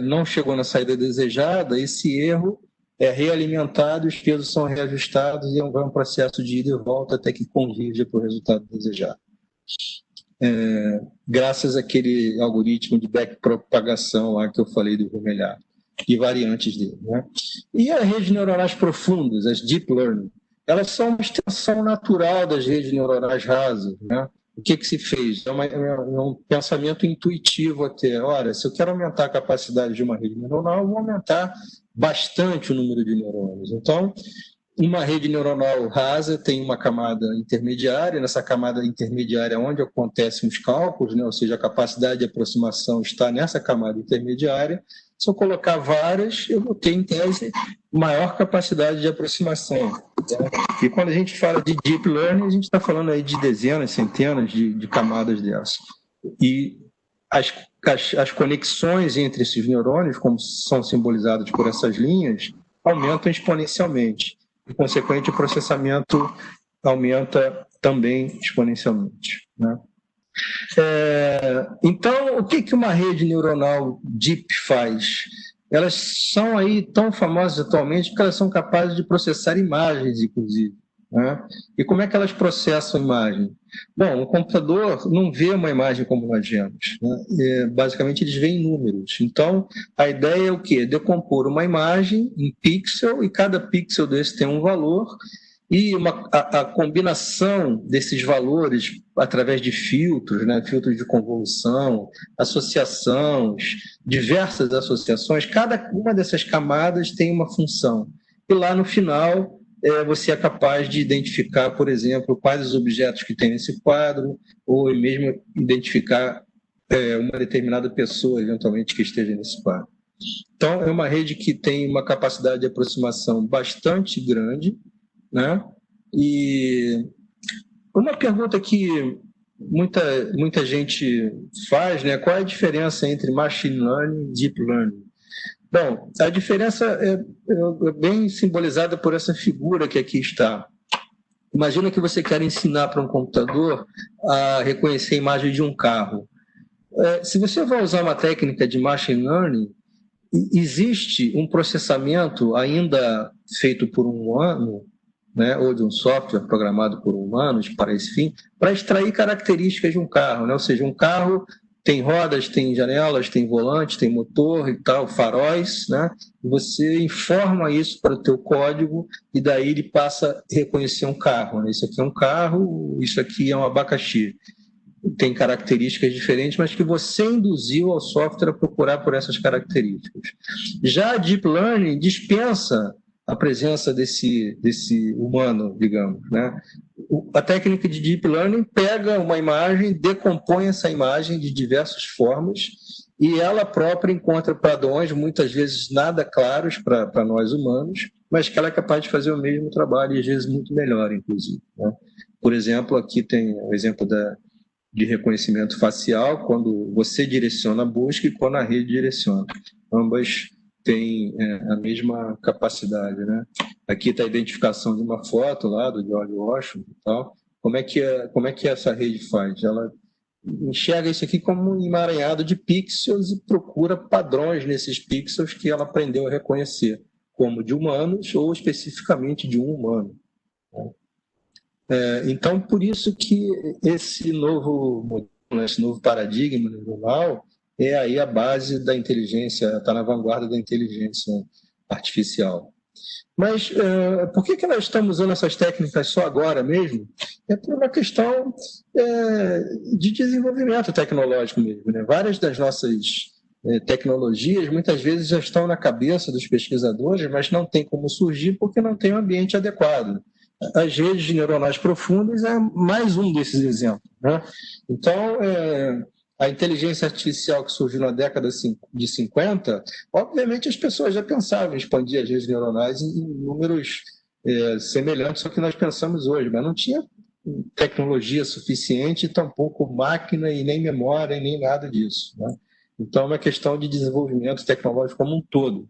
não chegou na saída desejada, esse erro é realimentado, os pesos são reajustados e é um processo de ida e volta até que converja para o resultado desejado. Graças àquele algoritmo de backpropagação lá que eu falei do vermelhado e variantes dele, né? E as redes neuronais profundas, as deep learning, elas são uma extensão natural das redes neuronais rasas, né? O que se fez? É um pensamento intuitivo até. Olha, se eu quero aumentar a capacidade de uma rede neuronal, eu vou aumentar bastante o número de neurônios. Então, uma rede neuronal rasa tem uma camada intermediária, nessa camada intermediária é onde acontecem os cálculos, né? Ou seja, a capacidade de aproximação está nessa camada intermediária. Se eu colocar várias, eu vou ter, em tese, maior capacidade de aproximação. E quando a gente fala de deep learning, a gente está falando aí de dezenas, centenas de camadas dessas. E as conexões entre esses neurônios, como são simbolizadas por essas linhas, aumentam exponencialmente. E, consequente, o processamento aumenta também exponencialmente, né? Então, o que uma rede neuronal deep faz? Elas são aí tão famosas atualmente porque elas são capazes de processar imagens, inclusive, né? E como é que elas processam imagem? Bom, o computador não vê uma imagem como nós vemos, né? Basicamente, eles veem números. Então, a ideia é o quê? Decompor uma imagem em pixel, e cada pixel desse tem um valor, e a combinação desses valores através de filtros, né? Filtros de convolução, associações, diversas associações, cada uma dessas camadas tem uma função. E lá no final, você é capaz de identificar, por exemplo, quais os objetos que tem nesse quadro, ou mesmo identificar uma determinada pessoa, eventualmente, que esteja nesse quadro. Então, é uma rede que tem uma capacidade de aproximação bastante grande, né? E uma pergunta que muita gente faz, né? Qual é a diferença entre machine learning e deep learning? Bom, a diferença é bem simbolizada por essa figura que aqui está. Imagina que você quer ensinar para um computador a reconhecer a imagem de um carro. Se você vai usar uma técnica de machine learning, existe um processamento ainda feito por um humano, né, ou de um software programado por humanos para esse fim, para extrair características de um carro, né? Ou seja, um carro tem rodas, tem janelas, tem volante, tem motor e tal, faróis, né? Você informa isso para o teu código e daí ele passa a reconhecer um carro, né? Isso aqui é um carro, isso aqui é um abacaxi. Tem características diferentes, mas que você induziu ao software a procurar por essas características. Já a Deep Learning dispensa a presença desse humano, digamos, né? A técnica de Deep Learning pega uma imagem, decompõe essa imagem de diversas formas e ela própria encontra padrões, muitas vezes nada claros para nós humanos, mas que ela é capaz de fazer o mesmo trabalho e às vezes muito melhor, inclusive, né? Por exemplo, aqui tem o exemplo de reconhecimento facial, quando você direciona a busca e quando a rede direciona. Ambas têm a mesma capacidade, né? Aqui está a identificação de uma foto lá do George Washington e tal. Como é que essa rede faz? Ela enxerga isso aqui como um emaranhado de pixels e procura padrões nesses pixels que ela aprendeu a reconhecer, como de humanos ou especificamente de um humano. Então, por isso que esse novo modelo, esse novo paradigma neuronal é aí a base da inteligência, está na vanguarda da inteligência artificial. Mas por que nós estamos usando essas técnicas só agora mesmo? É por uma questão de desenvolvimento tecnológico mesmo, né? Várias das nossas tecnologias muitas vezes já estão na cabeça dos pesquisadores, mas não tem como surgir porque não tem um ambiente adequado. As redes neuronais profundas é mais um desses exemplos, né? Então, a inteligência artificial que surgiu na década de 50, obviamente as pessoas já pensavam em expandir as redes neuronais em números semelhantes ao que nós pensamos hoje, mas não tinha tecnologia suficiente, tampouco máquina e nem memória e nem nada disso, né? Então, é uma questão de desenvolvimento tecnológico como um todo.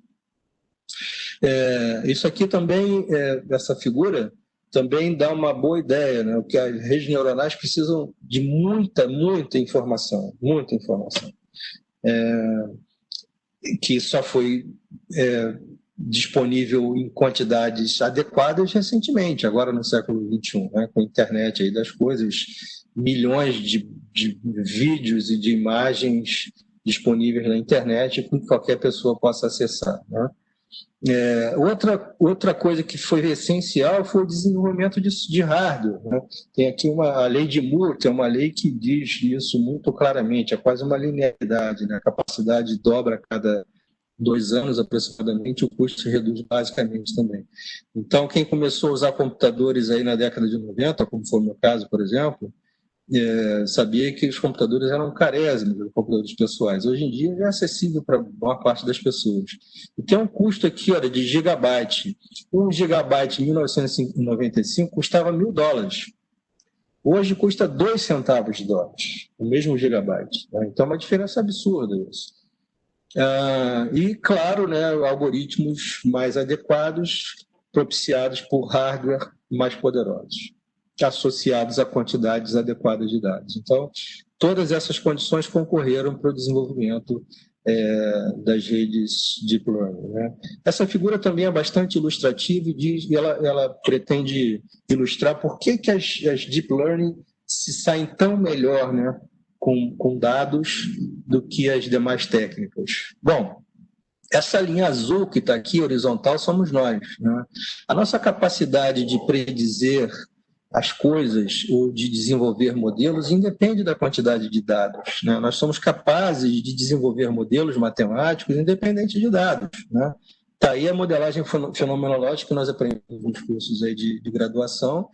Isso aqui também, essa figura, também dá uma boa ideia, né? Porque as redes neuronais precisam de muita informação, que só foi disponível em quantidades adequadas recentemente, agora no século XXI, né? Com a internet aí das coisas, milhões de vídeos e de imagens disponíveis na internet que qualquer pessoa possa acessar, né? Outra coisa que foi essencial foi o desenvolvimento de hardware, né? Tem aqui a lei de Moore, que é uma lei que diz isso muito claramente, é quase uma linearidade, né? A capacidade dobra a cada 2 anos aproximadamente, o custo se reduz basicamente também. Então, quem começou a usar computadores aí na década de 90, como foi o meu caso, por exemplo, sabia que os computadores eram carésimos, os computadores pessoais. Hoje em dia já é acessível para a maior parte das pessoas. E tem um custo aqui, olha, de gigabyte. 1 gigabyte em 1995 custava $1.000. Hoje custa 2 centavos de dólares, o mesmo gigabyte. Né? Então é uma diferença absurda isso. E, claro, né, algoritmos mais adequados, propiciados por hardware mais poderosos, associados a quantidades adequadas de dados. Então, todas essas condições concorreram para o desenvolvimento das redes Deep Learning. Né? Essa figura também é bastante ilustrativa e ela pretende ilustrar por que as Deep Learning se saem tão melhor, né, com dados do que as demais técnicas. Bom, essa linha azul que está aqui, horizontal, somos nós. Né? A nossa capacidade de predizer as coisas ou de desenvolver modelos independe da quantidade de dados. Né? Nós somos capazes de desenvolver modelos matemáticos independente de dados. Né? Está aí a modelagem fenomenológica que nós aprendemos nos cursos aí de graduação,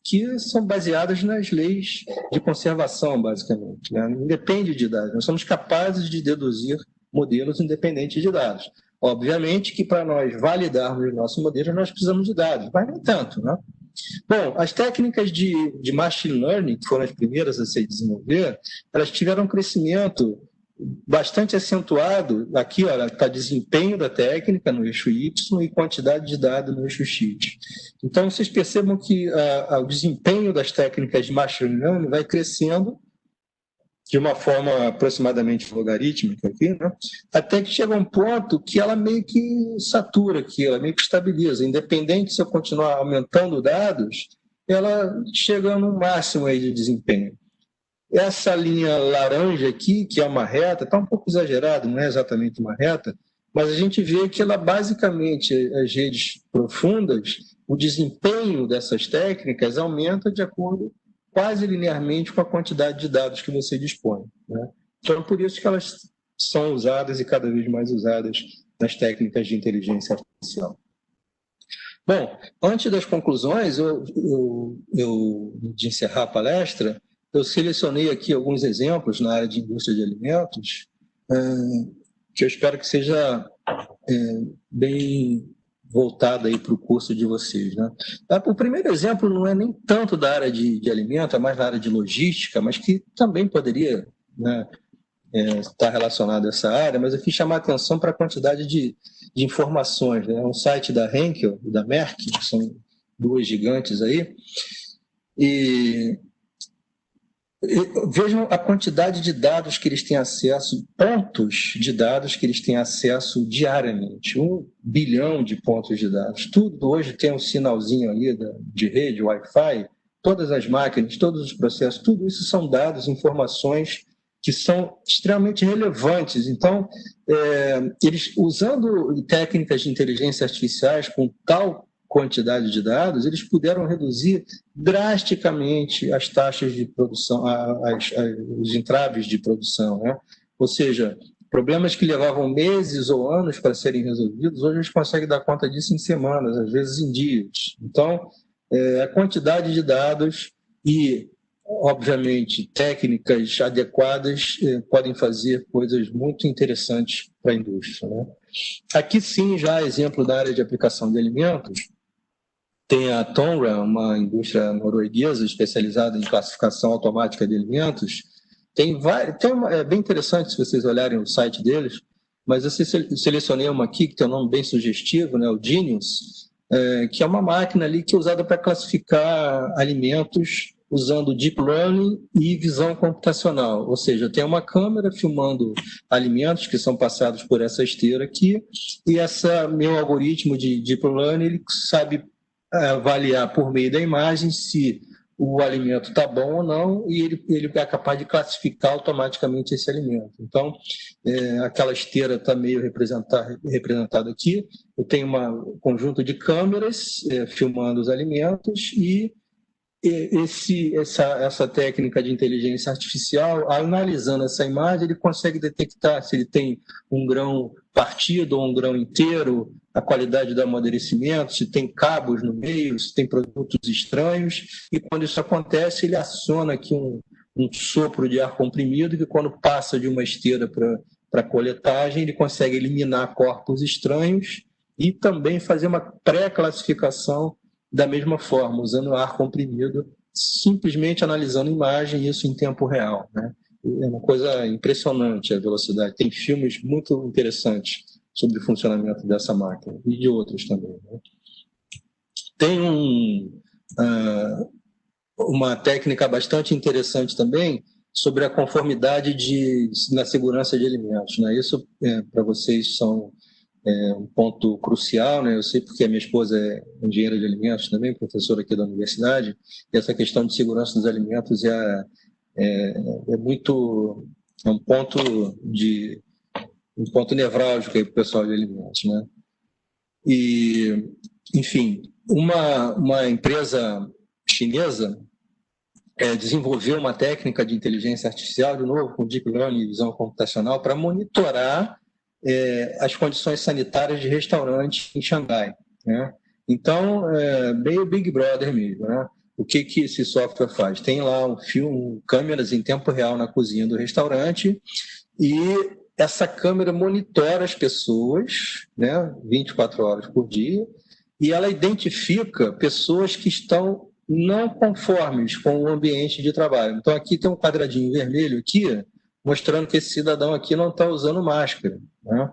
que são baseadas nas leis de conservação, basicamente. Né? Independe de dados. Nós somos capazes de deduzir modelos independentes de dados. Obviamente que para nós validarmos os nossos modelos, nós precisamos de dados, mas nem tanto, né? Bom, as técnicas de machine learning, que foram as primeiras a se desenvolver, elas tiveram um crescimento bastante acentuado. Aqui está desempenho da técnica no eixo Y e quantidade de dados no eixo X. Então, vocês percebam que o desempenho das técnicas de machine learning vai crescendo de uma forma aproximadamente logarítmica aqui, né? Até que chega um ponto que ela meio que satura aqui, ela meio que estabiliza. Independente se eu continuar aumentando dados, ela chega no máximo aí de desempenho. Essa linha laranja aqui, que é uma reta, está um pouco exagerado, não é exatamente uma reta, mas a gente vê que ela basicamente, as redes profundas, o desempenho dessas técnicas aumenta de acordo quase linearmente com a quantidade de dados que você dispõe. Né? Então, por isso que elas são usadas e cada vez mais usadas nas técnicas de inteligência artificial. Bom, antes das conclusões, de encerrar a palestra, eu selecionei aqui alguns exemplos na área de indústria de alimentos, que eu espero que seja bem voltada para o curso de vocês. Né? O primeiro exemplo não é nem tanto da área de alimento, é mais na área de logística, mas que também poderia, né, estar relacionado a essa área, mas eu quis chamar a atenção para a quantidade de informações. Né? É um site da Henkel e da Merck, que são duas gigantes aí, e vejam a quantidade de dados que eles têm acesso, pontos de dados que eles têm acesso diariamente. 1 bilhão de pontos de dados. Tudo hoje tem um sinalzinho ali de rede, Wi-Fi, todas as máquinas, todos os processos, tudo isso são dados, informações que são extremamente relevantes. Então, eles usando técnicas de inteligência artificiais com tal quantidade de dados, eles puderam reduzir drasticamente as taxas de produção, os entraves de produção. Né? Ou seja, problemas que levavam meses ou anos para serem resolvidos, hoje a gente consegue dar conta disso em semanas, às vezes em dias. Então, a quantidade de dados e, obviamente, técnicas adequadas podem fazer coisas muito interessantes para a indústria. Né? Aqui sim, já exemplo da área de aplicação de alimentos, tem a Tomra, uma indústria norueguesa especializada em classificação automática de alimentos. É bem interessante se vocês olharem o site deles, mas eu selecionei uma aqui que tem um nome bem sugestivo, né, o Genius, que é uma máquina ali que é usada para classificar alimentos usando Deep Learning e visão computacional. Ou seja, tem uma câmera filmando alimentos que são passados por essa esteira aqui, e meu algoritmo de Deep Learning ele sabe avaliar por meio da imagem se o alimento está bom ou não, e ele é capaz de classificar automaticamente esse alimento. Então, aquela esteira está meio representada aqui. Eu tenho um conjunto de câmeras filmando os alimentos e essa técnica de inteligência artificial, analisando essa imagem, ele consegue detectar se ele tem um grão partido ou um grão inteiro, a qualidade do amadurecimento, se tem cabos no meio, se tem produtos estranhos, e quando isso acontece, ele aciona aqui um sopro de ar comprimido, que quando passa de uma esteira para coletagem, ele consegue eliminar corpos estranhos e também fazer uma pré-classificação da mesma forma, usando ar comprimido, simplesmente analisando a imagem, isso em tempo real, né? É uma coisa impressionante a velocidade. Tem filmes muito interessantes sobre o funcionamento dessa máquina e de outros também, né? Tem uma técnica bastante interessante também sobre a conformidade na segurança de alimentos, né? Isso, para vocês, são um ponto crucial, né? Eu sei porque a minha esposa é engenheira de alimentos também, professora aqui da universidade, e essa questão de segurança dos alimentos é um ponto nevrálgico aí para o pessoal de alimentos, né? E, enfim, uma empresa chinesa desenvolveu uma técnica de inteligência artificial, de novo, com deep learning e visão computacional, para monitorar as condições sanitárias de restaurante em Xangai, né? Então, meio Big Brother mesmo, né? O que esse software faz? Tem lá câmeras em tempo real na cozinha do restaurante, e essa câmera monitora as pessoas, né, 24 horas por dia, e ela identifica pessoas que estão não conformes com o ambiente de trabalho. Então, aqui tem um quadradinho vermelho aqui, mostrando que esse cidadão aqui não está usando máscara, né?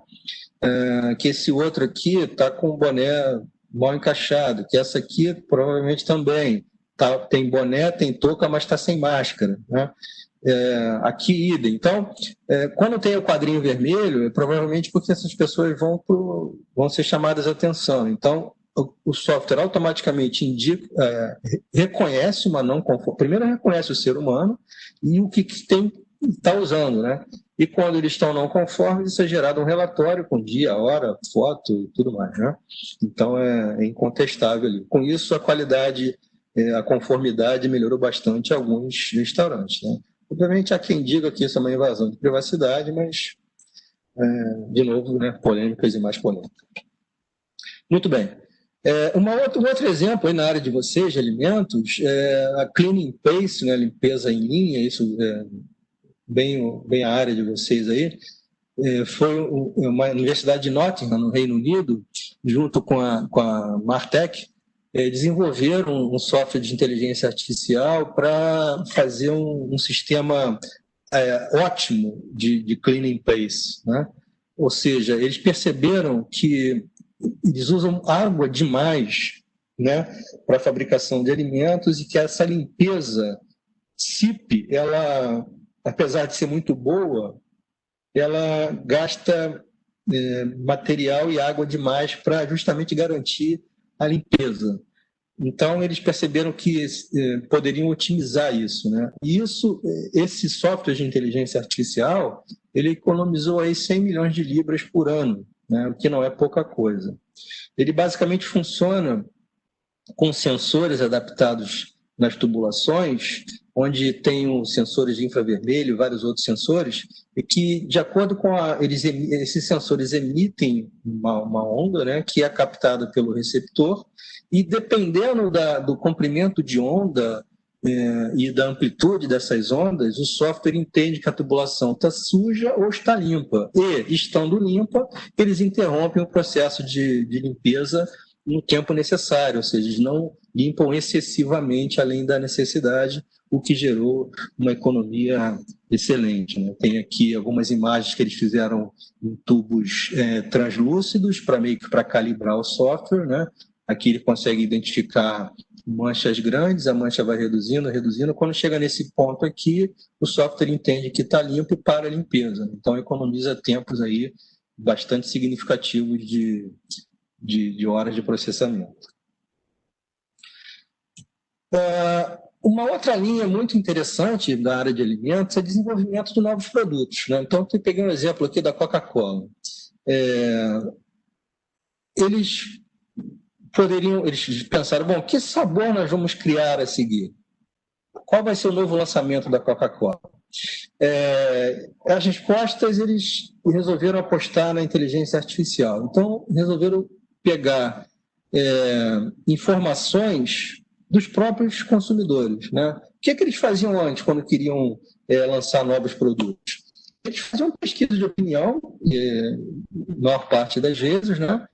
Que esse outro aqui está com o boné mal encaixado, que essa aqui provavelmente também tem boné, tem touca, mas está sem máscara, né? Aqui idem. Então, quando tem o quadrinho vermelho, é provavelmente porque essas pessoas vão ser chamadas a atenção. Então, o software automaticamente reconhece uma não conformidade. Primeiro reconhece o ser humano e o que está usando, né? E quando eles estão não conformes, isso é gerado um relatório com dia, hora, foto e tudo mais, né? Então, é incontestável ali. Com isso, a qualidade, a conformidade melhorou bastante em alguns restaurantes, né? Obviamente, há quem diga que isso é uma invasão de privacidade, mas, de novo, né, polêmicas e mais polêmicas. Muito bem. Um outro exemplo aí na área de vocês, de alimentos, a Cleaning Pace, né, limpeza em linha, isso é bem a área de vocês aí. Foi uma universidade de Nottingham, no Reino Unido, junto com a Martech, desenvolveram um software de inteligência artificial para fazer um sistema ótimo de cleaning pace, né? Ou seja, eles perceberam que eles usam água demais, né, para a fabricação de alimentos, e que essa limpeza CIP, ela, apesar de ser muito boa, ela gasta material e água demais para justamente garantir a limpeza. Então, eles perceberam que poderiam otimizar isso, né? E esse software de inteligência artificial, ele economizou aí 100 milhões de libras por ano, né? O que não é pouca coisa. Ele basicamente funciona com sensores adaptados nas tubulações, onde tem os sensores de infravermelho e vários outros sensores, e que, de acordo com esses sensores emitem uma onda, né, que é captada pelo receptor, e dependendo do comprimento de onda e da amplitude dessas ondas, o software entende que a tubulação está suja ou está limpa. E, estando limpa, eles interrompem o processo de limpeza no tempo necessário, ou seja, eles não limpam excessivamente além da necessidade, o que gerou uma economia excelente, né? Tem aqui algumas imagens que eles fizeram em tubos translúcidos para calibrar o software, né? Aqui ele consegue identificar manchas grandes, a mancha vai reduzindo, reduzindo. Quando chega nesse ponto aqui, o software entende que está limpo e para a limpeza. Então, economiza tempos aí bastante significativos de horas de processamento. Uma outra linha muito interessante da área de alimentos é o desenvolvimento de novos produtos, né? Então, eu peguei um exemplo aqui da Coca-Cola. Eles pensaram, bom, que sabor nós vamos criar a seguir? Qual vai ser o novo lançamento da Coca-Cola? As respostas, eles resolveram apostar na inteligência artificial. Então, resolveram pegar informações dos próprios consumidores, né? O que eles faziam antes, quando queriam lançar novos produtos? Eles faziam pesquisa de opinião, maior parte das vezes, né?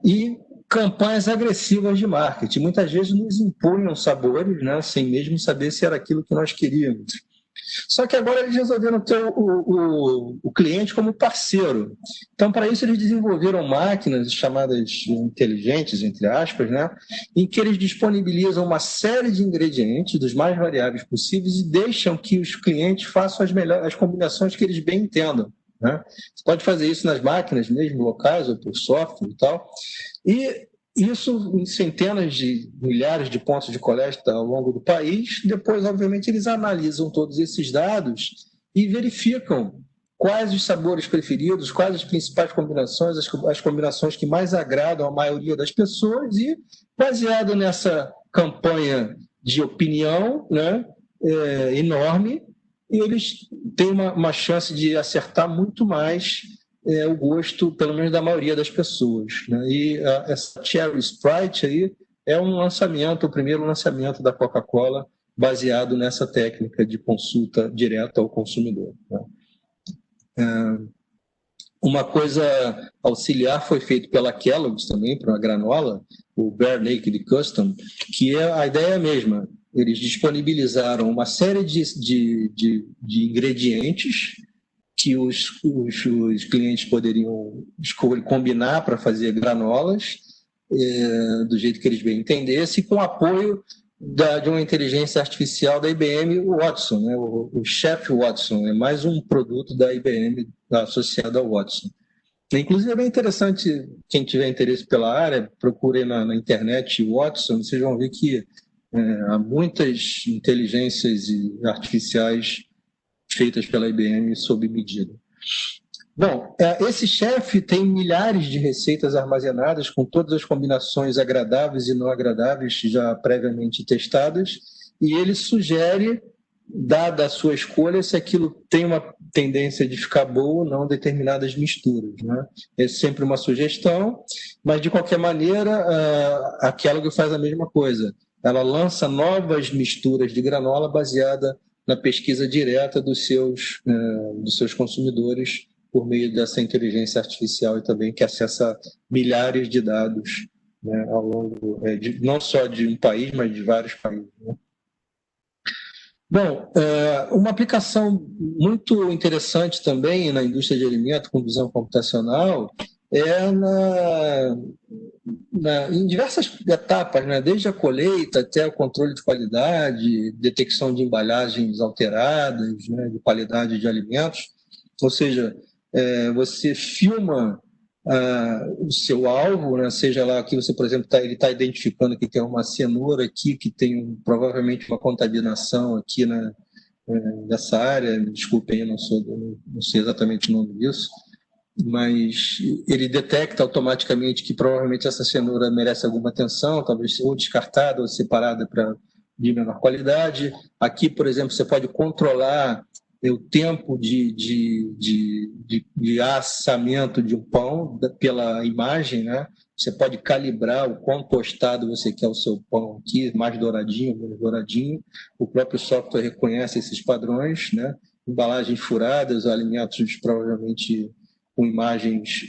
E campanhas agressivas de marketing. Muitas vezes nos impunham sabores, né? Sem mesmo saber se era aquilo que nós queríamos. Só que agora eles resolveram ter o cliente como parceiro. Então, para isso, eles desenvolveram máquinas chamadas inteligentes, entre aspas, né, em que eles disponibilizam uma série de ingredientes, dos mais variáveis possíveis, e deixam que os clientes façam as combinações que eles bem entendam. Né? Você pode fazer isso nas máquinas mesmo, locais, ou por software e tal. E isso em centenas de milhares de pontos de coleta ao longo do país. Depois, obviamente, eles analisam todos esses dados e verificam quais os sabores preferidos, quais as principais combinações, as combinações que mais agradam a maioria das pessoas, e, baseado nessa campanha de opinião, né, enorme, eles têm uma chance de acertar muito mais o gosto, pelo menos da maioria das pessoas, né? E essa Cherry Sprite aí é um lançamento, o primeiro lançamento da Coca-Cola baseado nessa técnica de consulta direta ao consumidor, né? Uma coisa auxiliar foi feito pela Kellogg's também, para a granola, o Bare Naked Custom, que a ideia é a mesma. Eles disponibilizaram uma série de ingredientes que os clientes poderiam combinar para fazer granolas do jeito que eles bem entendessem, com apoio de uma inteligência artificial da IBM, o Watson, né? O Chef Watson, é mais um produto da IBM associado ao Watson. Inclusive, é bem interessante, quem tiver interesse pela área, procure na internet Watson, vocês vão ver que há muitas inteligências artificiais feitas pela IBM sob medida. Bom, esse chefe tem milhares de receitas armazenadas com todas as combinações agradáveis e não agradáveis já previamente testadas, e ele sugere, dada a sua escolha, se aquilo tem uma tendência de ficar boa ou não determinadas misturas, né? É sempre uma sugestão, mas de qualquer maneira a Kellogg faz a mesma coisa. Ela lança novas misturas de granola baseada na pesquisa direta dos seus consumidores por meio dessa inteligência artificial e também que acessa milhares de dados, né, ao longo não só de um país, mas de vários países, né? Bom, uma aplicação muito interessante também na indústria de alimentos com visão computacional em diversas etapas, né? Desde a colheita até o controle de qualidade, detecção de embalagens alteradas, né, de qualidade de alimentos. Ou seja, você filma o seu alvo, né? Seja lá que você, por exemplo, ele está identificando que tem uma cenoura aqui que tem provavelmente uma contaminação aqui nessa área. Desculpem, eu não sei exatamente o nome disso, mas ele detecta automaticamente que provavelmente essa cenoura merece alguma atenção, talvez ou descartada ou separada de menor qualidade. Aqui, por exemplo, você pode controlar o tempo de assamento de um pão pela imagem, né? Você pode calibrar o quão tostado você quer o seu pão aqui, mais douradinho, menos douradinho. O próprio software reconhece esses padrões, né? Embalagens furadas, alimentos provavelmente com imagens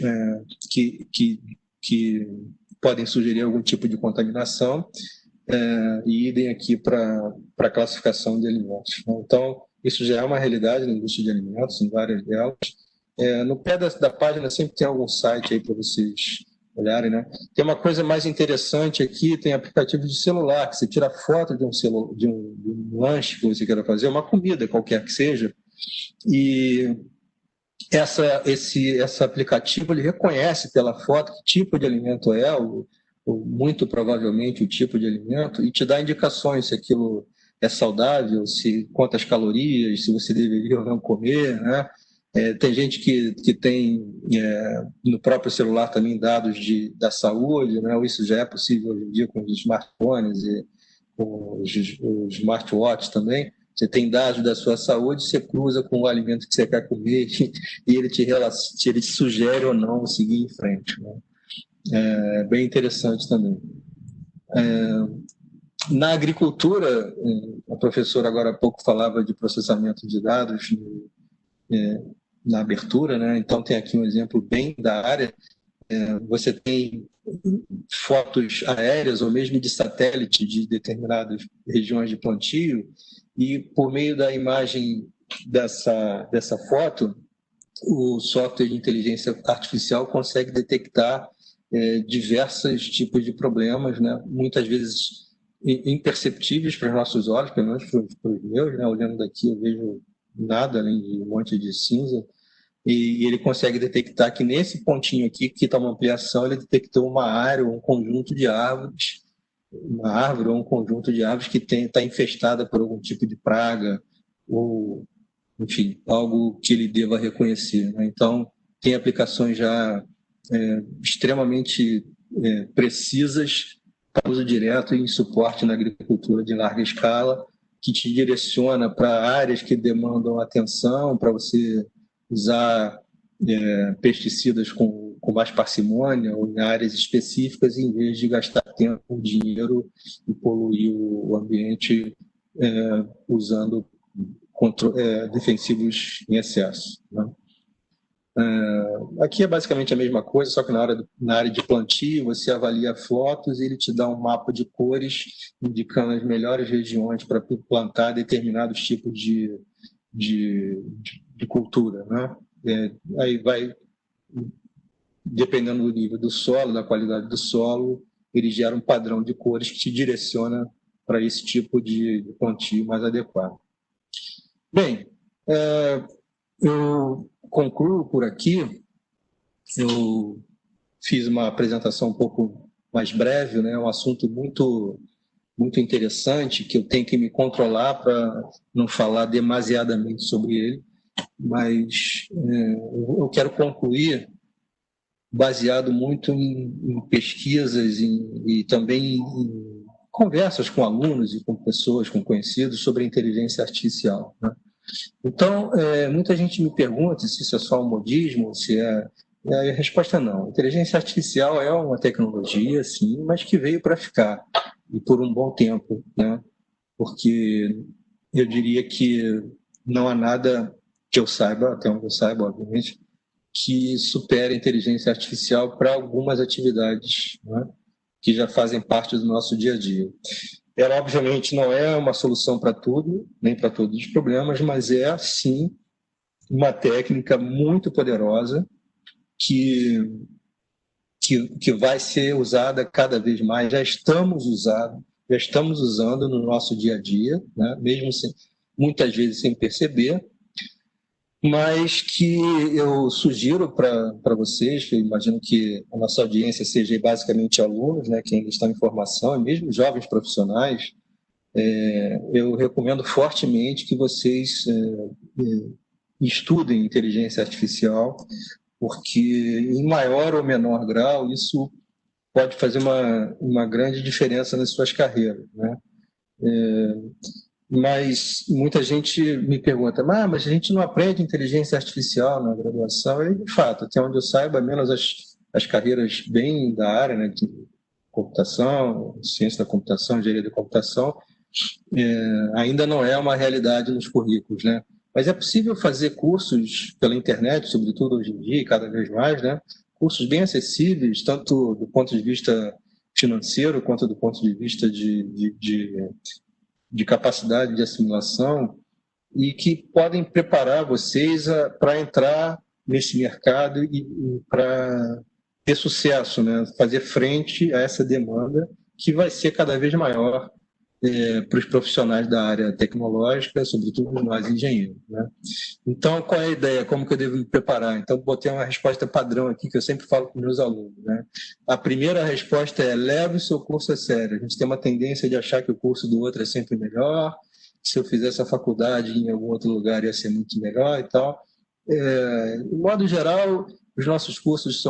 que podem sugerir algum tipo de contaminação, e idem aqui para a classificação de alimentos. Então, isso já é uma realidade na indústria de alimentos, em várias delas. No pé da página sempre tem algum site aí para vocês olharem, né? Tem uma coisa mais interessante aqui, tem aplicativo de celular, que você tira foto de um lanche que você queira fazer, uma comida qualquer que seja, e esse aplicativo ele reconhece pela foto que tipo de alimento é, ou muito provavelmente o tipo de alimento, e te dá indicações se aquilo é saudável, se quantas calorias, se você deveria ou não comer, né? Tem gente que tem no próprio celular também dados da saúde, né? Isso já é possível hoje em dia com os smartphones e com os smartwatches também. Você tem dados da sua saúde, você cruza com o alimento que você quer comer e ele te sugere ou não seguir em frente, né? É bem interessante também. Na agricultura, a professora agora há pouco falava de processamento de dados na abertura, né? Então tem aqui um exemplo bem da área. Você tem fotos aéreas ou mesmo de satélite de determinadas regiões de plantio e por meio da imagem dessa foto, o software de inteligência artificial consegue detectar diversos tipos de problemas, né? Muitas vezes imperceptíveis para os nossos olhos, pelo menos para os meus, né? Olhando daqui eu vejo nada além de um monte de cinza, e ele consegue detectar que nesse pontinho aqui, que está uma ampliação, ele detectou uma área ou um conjunto de árvores, uma árvore ou um conjunto de árvores que está infestada por algum tipo de praga ou, enfim, algo que ele deva reconhecer, né? Então, tem aplicações já extremamente precisas para uso direto em suporte na agricultura de larga escala, que te direciona para áreas que demandam atenção, para você usar pesticidas com mais parcimônia ou em áreas específicas, em vez de gastar tempo, dinheiro e poluir o ambiente usando defensivos em excesso, né? Aqui é basicamente a mesma coisa, só que na área de plantio você avalia fotos e ele te dá um mapa de cores, indicando as melhores regiões para plantar determinados tipos de cultura, né? Aí vai, dependendo do nível do solo, da qualidade do solo, ele gera um padrão de cores que te direciona para esse tipo de plantio mais adequado. Bem, eu concluo por aqui. Eu fiz uma apresentação um pouco mais breve, né? Um assunto muito, muito interessante, que eu tenho que me controlar para não falar demasiadamente sobre ele, mas eu quero concluir baseado muito em pesquisas e também em conversas com alunos e com pessoas, com conhecidos sobre a inteligência artificial, né? Então, muita gente me pergunta se isso é só um modismo, se é... A resposta é não. A inteligência artificial é uma tecnologia, sim, mas que veio para ficar, e por um bom tempo, né? Porque eu diria que não há nada que eu saiba, até onde eu saiba, obviamente, que supere a inteligência artificial para algumas atividades, né, que já fazem parte do nosso dia a dia. Ela, obviamente, não é uma solução para tudo, nem para todos os problemas, mas é, sim, uma técnica muito poderosa que vai ser usada cada vez mais. Já estamos usando no nosso dia a dia, né, mesmo muitas vezes sem perceber, mas que eu sugiro para vocês, que eu imagino que a nossa audiência seja basicamente alunos, né, que ainda estão em formação, e mesmo jovens profissionais, eu recomendo fortemente que vocês estudem inteligência artificial, porque em maior ou menor grau isso pode fazer uma grande diferença nas suas carreiras, né? Mas muita gente me pergunta, mas a gente não aprende inteligência artificial na graduação? E, de fato, até onde eu saiba, menos as carreiras bem da área, né, de computação, ciência da computação, engenharia da computação, ainda não é uma realidade nos currículos, né? Mas é possível fazer cursos pela internet, sobretudo hoje em dia, e cada vez mais, né? Cursos bem acessíveis, tanto do ponto de vista financeiro quanto do ponto de vista de capacidade de assimilação, e que podem preparar vocês para entrar nesse mercado e para ter sucesso, né? Fazer frente a essa demanda que vai ser cada vez maior para os profissionais da área tecnológica, sobretudo nós engenheiros, né? Então, qual é a ideia? Como que eu devo me preparar? Então, botei uma resposta padrão aqui que eu sempre falo com meus alunos, né? A primeira resposta é: leve o seu curso a sério. A gente tem uma tendência de achar que o curso do outro é sempre melhor, que se eu fizesse a faculdade em algum outro lugar ia ser muito melhor e tal. De modo geral, os nossos cursos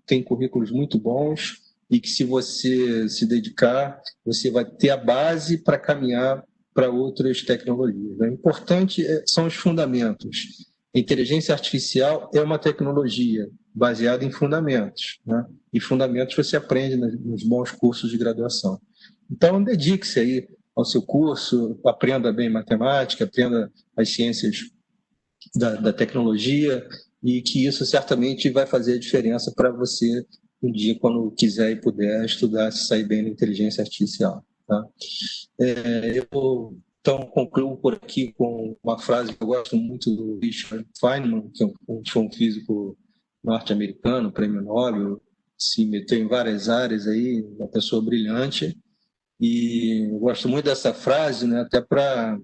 têm currículos muito bons e que, se você se dedicar, você vai ter a base para caminhar para outras tecnologias. O importante são os fundamentos. A inteligência artificial é uma tecnologia baseada em fundamentos, né? E fundamentos você aprende nos bons cursos de graduação. Então, dedique-se aí ao seu curso, aprenda bem matemática, aprenda as ciências da tecnologia, e que isso certamente vai fazer a diferença para você um dia, quando quiser e puder estudar, se sair bem na inteligência artificial. Tá? Eu, então, concluo por aqui com uma frase que eu gosto muito do Richard Feynman, que foi um físico norte-americano, prêmio Nobel, se meteu em várias áreas aí, uma pessoa brilhante, e eu gosto muito dessa frase, né, até para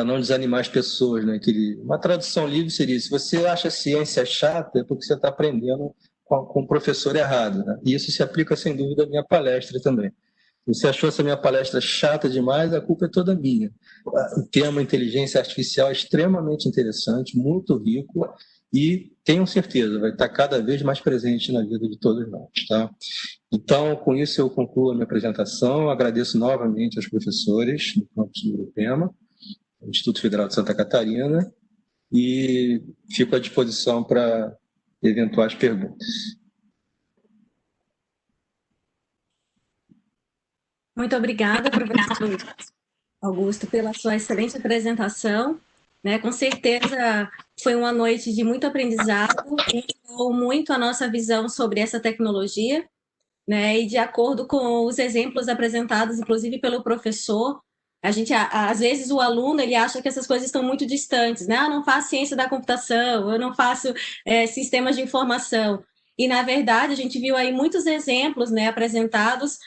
não desanimar as pessoas, né? Uma tradução livre seria: se você acha a ciência chata, é porque você está aprendendo com o professor errado, né? E isso se aplica, sem dúvida, à minha palestra também. Se você achou essa minha palestra chata demais, a culpa é toda minha. O tema inteligência artificial é extremamente interessante, muito rico, e tenho certeza, vai estar cada vez mais presente na vida de todos nós. Tá? Então, com isso, eu concluo a minha apresentação. Agradeço novamente aos professores do campus do Urupema, Instituto Federal de Santa Catarina, e fico à disposição para eventuais perguntas. Muito obrigada, professor Augusto, pela sua excelente apresentação. Né? Com certeza foi uma noite de muito aprendizado, mudou muito a nossa visão sobre essa tecnologia, né? E de acordo com os exemplos apresentados, inclusive pelo professor, às vezes o aluno ele acha que essas coisas estão muito distantes, né? Eu não faço ciência da computação, eu não faço sistemas de informação. E, na verdade, a gente viu aí muitos exemplos, né, apresentados,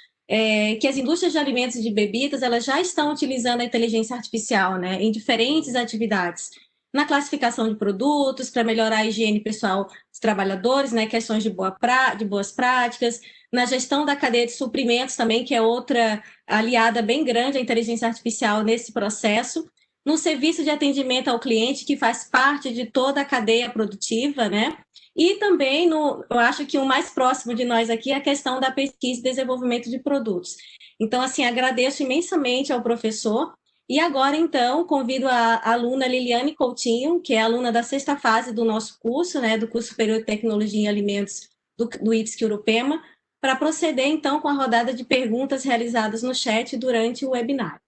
que as indústrias de alimentos e de bebidas elas já estão utilizando a inteligência artificial, né, em diferentes atividades. Na classificação de produtos, para melhorar a higiene pessoal dos trabalhadores, né, questões de boas práticas, na gestão da cadeia de suprimentos também, que é outra aliada bem grande à inteligência artificial nesse processo, no serviço de atendimento ao cliente, que faz parte de toda a cadeia produtiva, né? E também, eu acho que o mais próximo de nós aqui é a questão da pesquisa e desenvolvimento de produtos. Então, assim, agradeço imensamente ao professor. E agora, então, convido a aluna Liliane Coutinho, que é aluna da 6ª fase do nosso curso, né, do curso superior de Tecnologia em Alimentos do IFSC Urupema, para proceder, então, com a rodada de perguntas realizadas no chat durante o webinar.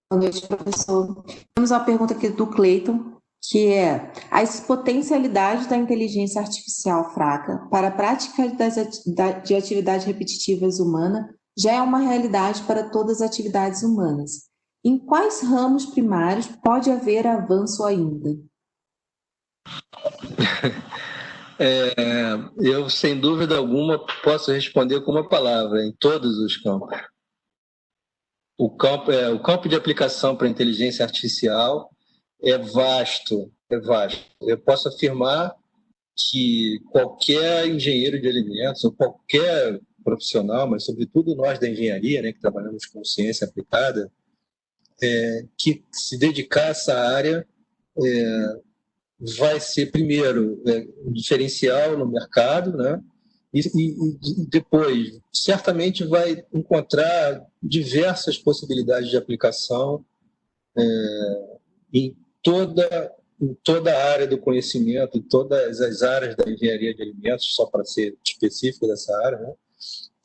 Boa noite, professor. Temos uma pergunta aqui do Cleiton, que é: as potencialidades da inteligência artificial fraca para a prática de atividades repetitivas humanas já é uma realidade para todas as atividades humanas. Em quais ramos primários pode haver avanço ainda? Eu, sem dúvida alguma, posso responder com uma palavra: em todos os campos. O campo de aplicação para a inteligência artificial é vasto, é vasto. Eu posso afirmar que qualquer engenheiro de alimentos, ou qualquer profissional, mas sobretudo nós da engenharia, né, que trabalhamos com ciência aplicada, que se dedicar a essa área vai ser, primeiro, um diferencial no mercado, né? E depois, certamente vai encontrar diversas possibilidades de aplicação em toda a área do conhecimento, em todas as áreas da engenharia de alimentos, só para ser específico dessa área, né?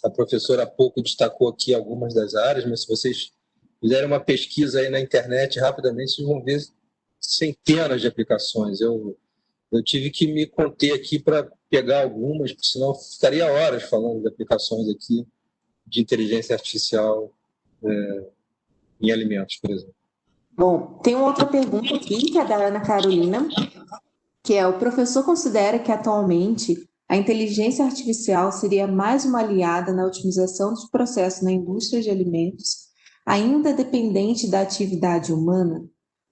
A professora há pouco destacou aqui algumas das áreas, mas se vocês fizerem uma pesquisa aí na internet rapidamente, vocês vão ver centenas de aplicações. Eu tive que me conter aqui para pegar algumas, porque senão ficaria horas falando de aplicações aqui de inteligência artificial em alimentos, por exemplo. Bom, tem uma outra pergunta aqui, que é da Ana Carolina, que é: o professor considera que atualmente a inteligência artificial seria mais uma aliada na otimização dos processos na indústria de alimentos ainda dependente da atividade humana?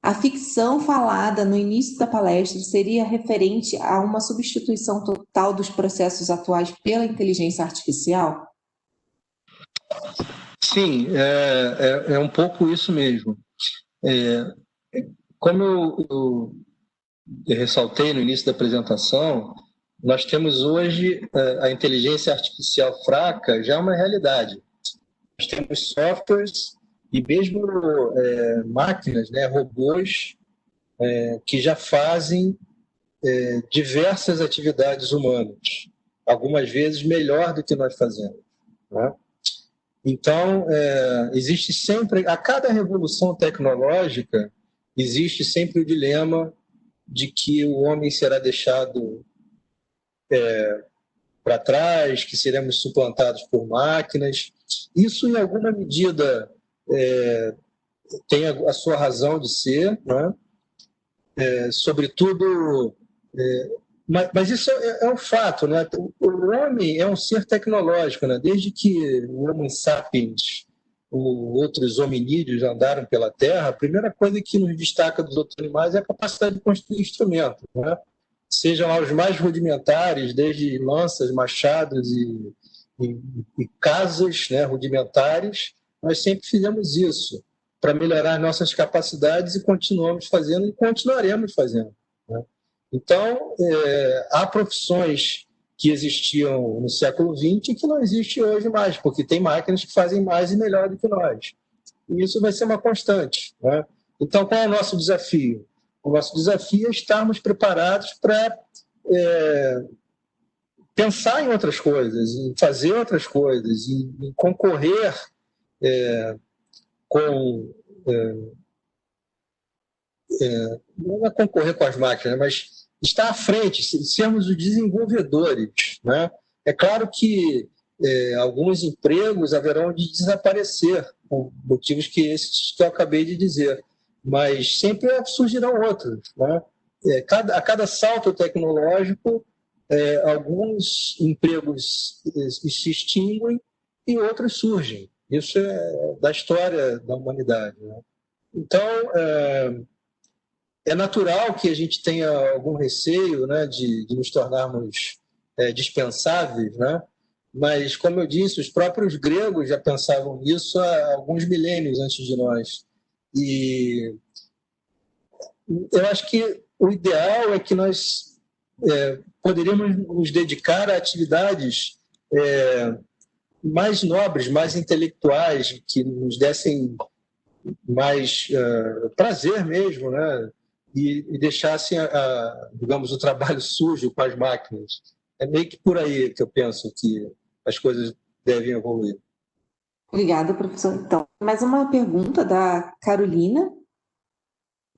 A ficção falada no início da palestra seria referente a uma substituição total dos processos atuais pela inteligência artificial? Sim, é um pouco isso mesmo. Como eu ressaltei no início da apresentação, nós temos hoje a inteligência artificial fraca já é uma realidade. Nós temos softwares e mesmo máquinas, né, robôs, que já fazem diversas atividades humanas, algumas vezes melhor do que nós fazemos, né? Então, existe sempre, a cada revolução tecnológica, existe sempre o dilema de que o homem será deixado para trás, que seremos suplantados por máquinas. Isso, em alguma medida, tem a sua razão de ser, né? Sobretudo... Mas isso é um fato, né? O homem é um ser tecnológico, né? Desde que o Homo sapiens, outros hominídeos andaram pela Terra, a primeira coisa que nos destaca dos outros animais é a capacidade de construir instrumentos, né? Sejam lá os mais rudimentares, desde lanças, machados e casas, né, rudimentares, nós sempre fizemos isso para melhorar nossas capacidades e continuamos fazendo e continuaremos fazendo, né? Então, há profissões que existiam no século XX que não existem hoje mais, porque tem máquinas que fazem mais e melhor do que nós. E isso vai ser uma constante, né? Então, qual é o nosso desafio? O nosso desafio é estarmos preparados para pensar em outras coisas, em fazer outras coisas, em concorrer com... não é concorrer com as máquinas, mas estar à frente, sermos os desenvolvedores, né? É claro que alguns empregos haverão de desaparecer, por motivos que esses que eu acabei de dizer, mas sempre surgirão outros, né? A cada salto tecnológico, alguns empregos se extinguem e outros surgem. Isso é da história da humanidade, né? Então, é natural que a gente tenha algum receio, né, de nos tornarmos dispensáveis, né? Mas, como eu disse, os próprios gregos já pensavam nisso há alguns milênios antes de nós. E eu acho que o ideal é que nós poderíamos nos dedicar a atividades mais nobres, mais intelectuais, que nos dessem mais prazer mesmo, né? E deixassem, digamos, o trabalho sujo com as máquinas. É meio que por aí que eu penso que as coisas devem evoluir. Obrigada, professor. Então, mais uma pergunta da Carolina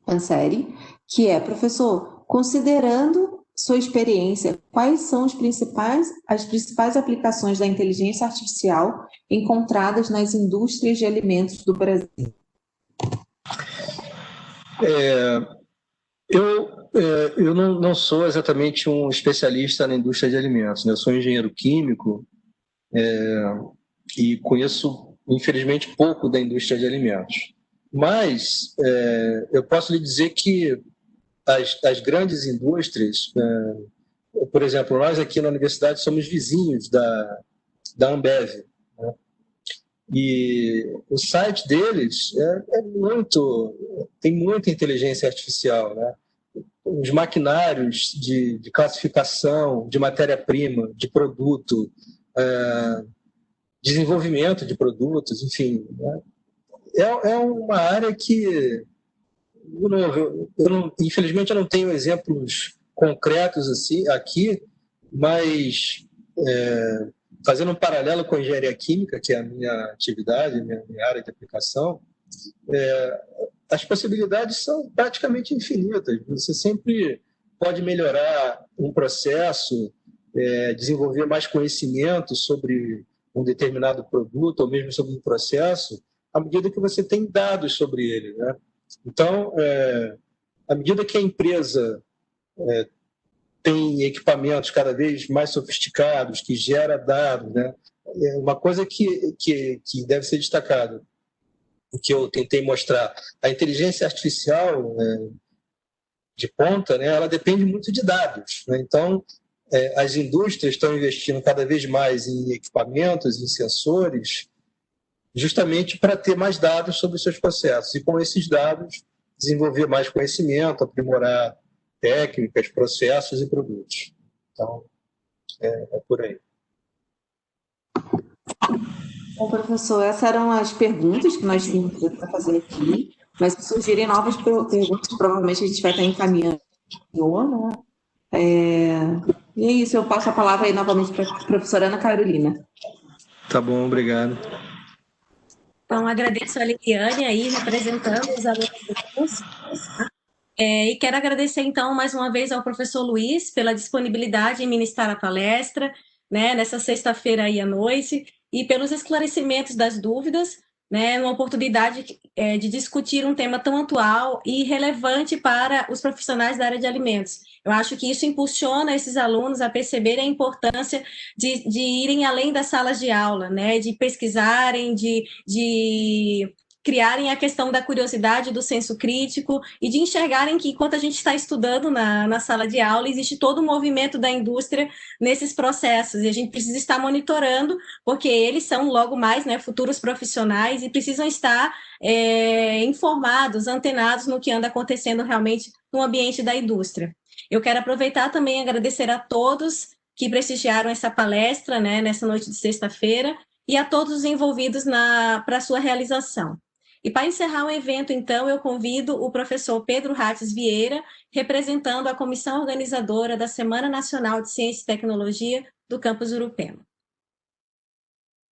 Panseri, que é, professor, considerando sua experiência, quais são as principais aplicações da inteligência artificial encontradas nas indústrias de alimentos do Brasil? Eu não sou exatamente um especialista na indústria de alimentos, né? Eu sou engenheiro químico e conheço, infelizmente, pouco da indústria de alimentos. Mas eu posso lhe dizer que as grandes indústrias, por exemplo, nós aqui na universidade somos vizinhos da Ambev, né? E o site deles tem muita inteligência artificial, né? Os maquinários de classificação de matéria-prima, de produto, desenvolvimento de produtos, enfim, né? É uma área que, infelizmente, eu não tenho exemplos concretos assim aqui, mas fazendo um paralelo com a engenharia química, que é a minha atividade, a minha área de aplicação, as possibilidades são praticamente infinitas. Você sempre pode melhorar um processo, desenvolver mais conhecimento sobre um determinado produto ou mesmo sobre um processo, à medida que você tem dados sobre ele, né? Então, à medida que a empresa tem equipamentos cada vez mais sofisticados, que gera dados, né? Uma coisa que deve ser destacada: o que eu tentei mostrar. A inteligência artificial de ponta, né, ela depende muito de dados, né? Então, as indústrias estão investindo cada vez mais em equipamentos, em sensores, justamente para ter mais dados sobre os seus processos e, com esses dados, desenvolver mais conhecimento, aprimorar técnicas, processos e produtos. Então, é por aí. Bom, professor, essas eram as perguntas que nós tínhamos para fazer aqui, mas se surgirem novas perguntas, provavelmente a gente vai estar encaminhando, né? E é isso, eu passo a palavra aí novamente para a professora Ana Carolina. Tá bom, obrigado. Então, agradeço a Liliane aí, representando os alunos do curso. E quero agradecer, então, mais uma vez ao professor Luiz pela disponibilidade em ministrar a palestra, né, nessa sexta-feira aí à noite, e pelos esclarecimentos das dúvidas, né, uma oportunidade de discutir um tema tão atual e relevante para os profissionais da área de alimentos. Eu acho que isso impulsiona esses alunos a perceberem a importância de irem além das salas de aula, né, de pesquisarem, de criarem a questão da curiosidade, do senso crítico e de enxergarem que, enquanto a gente está estudando na sala de aula, existe todo um movimento da indústria nesses processos e a gente precisa estar monitorando, porque eles são logo mais, né, futuros profissionais e precisam estar informados, antenados no que anda acontecendo realmente no ambiente da indústria. Eu quero aproveitar também e agradecer a todos que prestigiaram essa palestra, né, nessa noite de sexta-feira, e a todos os envolvidos para a sua realização. E para encerrar o evento, então, eu convido o professor Pedro Rates Vieira, representando a comissão organizadora da Semana Nacional de Ciência e Tecnologia do Campus Urupema.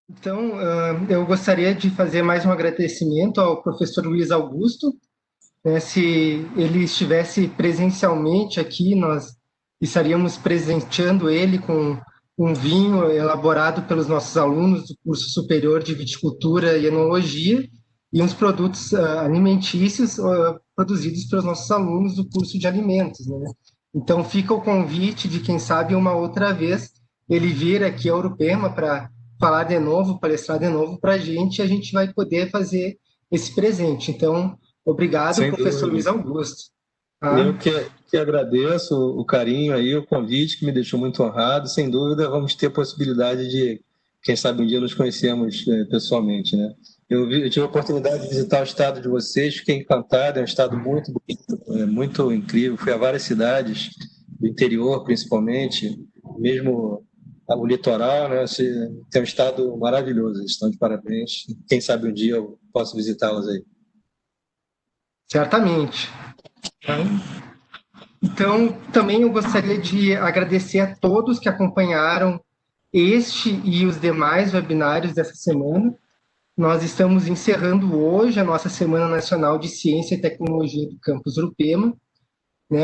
Então, eu gostaria de fazer mais um agradecimento ao professor Luiz Augusto. Se ele estivesse presencialmente aqui, nós estaríamos presenteando ele com um vinho elaborado pelos nossos alunos do curso superior de Viticultura e Enologia e uns produtos alimentícios produzidos pelos nossos alunos do curso de Alimentos, né? Então, fica o convite de, quem sabe, uma outra vez, ele vir aqui ao Urupema para falar de novo, palestrar de novo para a gente vai poder fazer esse presente. Então, obrigado, Sem professor dúvida. Luiz Augusto. Eu que agradeço o carinho aí, o convite, que me deixou muito honrado. Sem dúvida, vamos ter a possibilidade de, quem sabe, um dia nos conhecermos pessoalmente, né? Eu tive a oportunidade de visitar o estado de vocês, fiquei encantado, é um estado muito bonito, muito incrível. Fui a várias cidades do interior, principalmente, mesmo o litoral, né? Tem um estado maravilhoso, eles estão de parabéns. Quem sabe um dia eu posso visitá-los aí. Certamente. Então, também eu gostaria de agradecer a todos que acompanharam este e os demais webinários dessa semana. Nós estamos encerrando hoje a nossa Semana Nacional de Ciência e Tecnologia do Campus Urupema.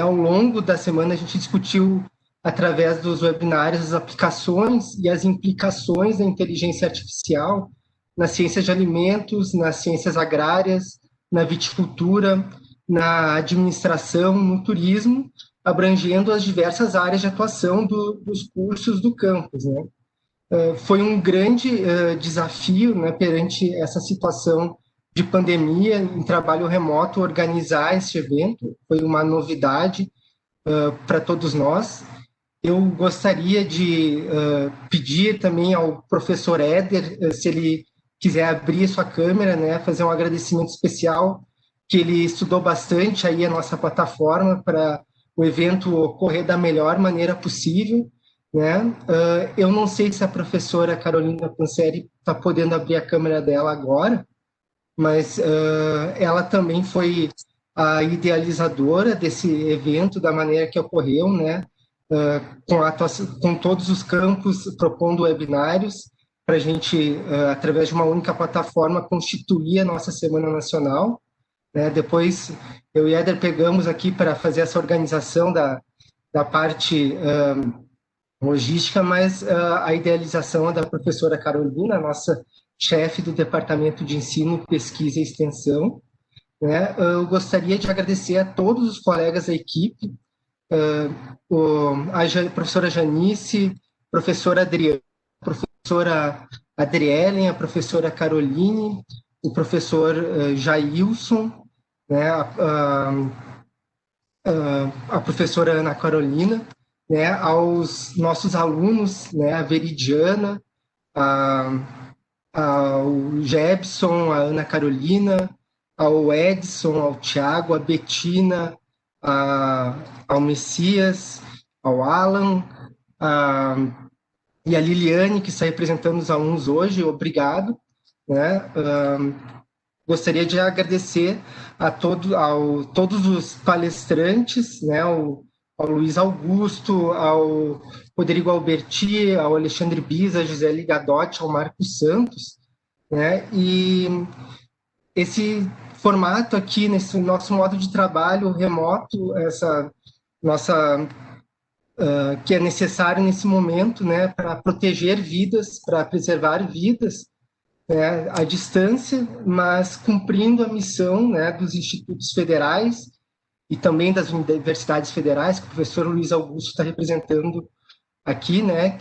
Ao longo da semana, a gente discutiu, através dos webinários, as aplicações e as implicações da inteligência artificial nas ciências de alimentos, nas ciências agrárias, na viticultura, na administração, no turismo, abrangendo as diversas áreas de atuação dos cursos do campus, né? Foi um grande desafio, né, perante essa situação de pandemia, em trabalho remoto, organizar esse evento. Foi uma novidade para todos nós. Eu gostaria de pedir também ao professor Éder, se ele quiser abrir sua câmera, né, fazer um agradecimento especial, que ele estudou bastante aí a nossa plataforma para o evento ocorrer da melhor maneira possível, né? Eu não sei se a professora Carolina Panseri está podendo abrir a câmera dela agora, mas ela também foi a idealizadora desse evento, da maneira que ocorreu, né? Com todos os campos propondo webinários, para a gente, através de uma única plataforma, constituir a nossa Semana Nacional. Depois, eu e Éder pegamos aqui para fazer essa organização da parte logística, mas a idealização é da professora Carolina, nossa chefe do Departamento de Ensino, Pesquisa e Extensão. Eu gostaria de agradecer a todos os colegas da equipe, a professora Janice, professora Adriana, professora Adrielen, a professora Caroline, o professor Jailson, né, a professora Ana Carolina, né, aos nossos alunos, né, a Veridiana, ao Jebson, a Ana Carolina, ao Edson, ao Tiago, a Betina, ao Messias, ao Alan, e a Liliane, que está representando os alunos hoje, obrigado. Né? Gostaria de agradecer a todos os palestrantes, né? ao Luiz Augusto, ao Rodrigo Alberti, ao Alexandre Biza, a Gisele Gadotti, ao Marcos Santos, né? E esse formato aqui, nesse nosso modo de trabalho remoto, essa nossa que é necessário nesse momento, né, para proteger vidas, para preservar vidas, né, à distância, mas cumprindo a missão, né, dos institutos federais e também das universidades federais, que o professor Luiz Augusto está representando aqui, né,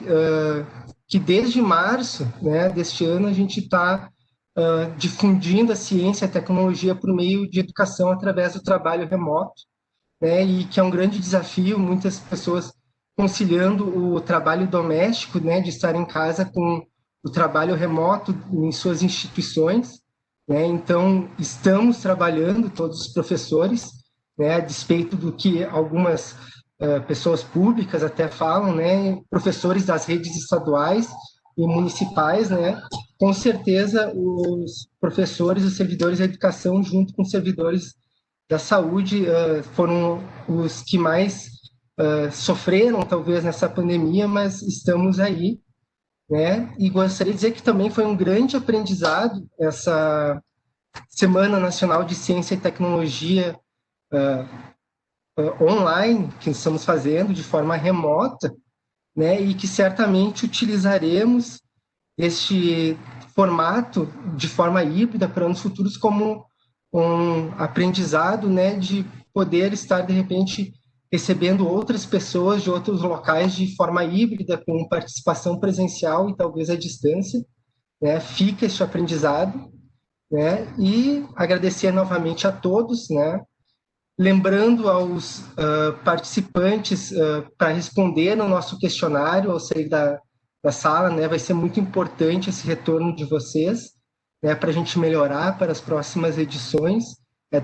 que desde março, né, deste ano a gente está difundindo a ciência e a tecnologia por meio de educação através do trabalho remoto, né, e que é um grande desafio, muitas pessoas conciliando o trabalho doméstico, né, de estar em casa com o trabalho remoto em suas instituições, né, então estamos trabalhando, todos os professores, né, a despeito do que algumas pessoas públicas até falam, né, professores das redes estaduais e municipais, né, com certeza os professores, os servidores da educação, junto com os servidores da saúde, foram os que mais sofreram, talvez, nessa pandemia, mas estamos aí, né? E gostaria de dizer que também foi um grande aprendizado essa Semana Nacional de Ciência e Tecnologia online, que estamos fazendo de forma remota, né? E que certamente utilizaremos este formato de forma híbrida para anos futuros como um aprendizado, né, de poder estar, de repente, recebendo outras pessoas de outros locais de forma híbrida, com participação presencial e talvez à distância, né, fica este aprendizado, né, e agradecer novamente a todos, né, lembrando aos participantes para responder no nosso questionário ao sair da sala, né, vai ser muito importante esse retorno de vocês, né, para a gente melhorar para as próximas edições,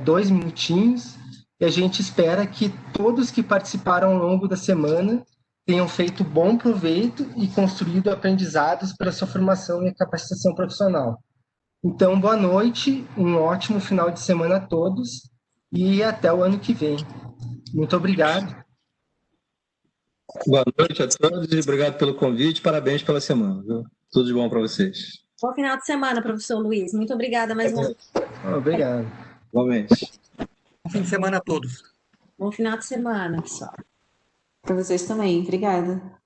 2 minutinhos, e a gente espera que todos que participaram ao longo da semana tenham feito bom proveito e construído aprendizados para a sua formação e capacitação profissional. Então, boa noite, um ótimo final de semana a todos e até o ano que vem. Muito obrigado. Boa noite a todos e obrigado pelo convite. Parabéns pela semana. Viu? Tudo de bom para vocês. Bom final de semana, professor Luiz. Muito obrigada mais uma vez. Obrigado. Igualmente. Bom fim de semana a todos. Bom final de semana, pessoal. Para vocês também. Obrigada.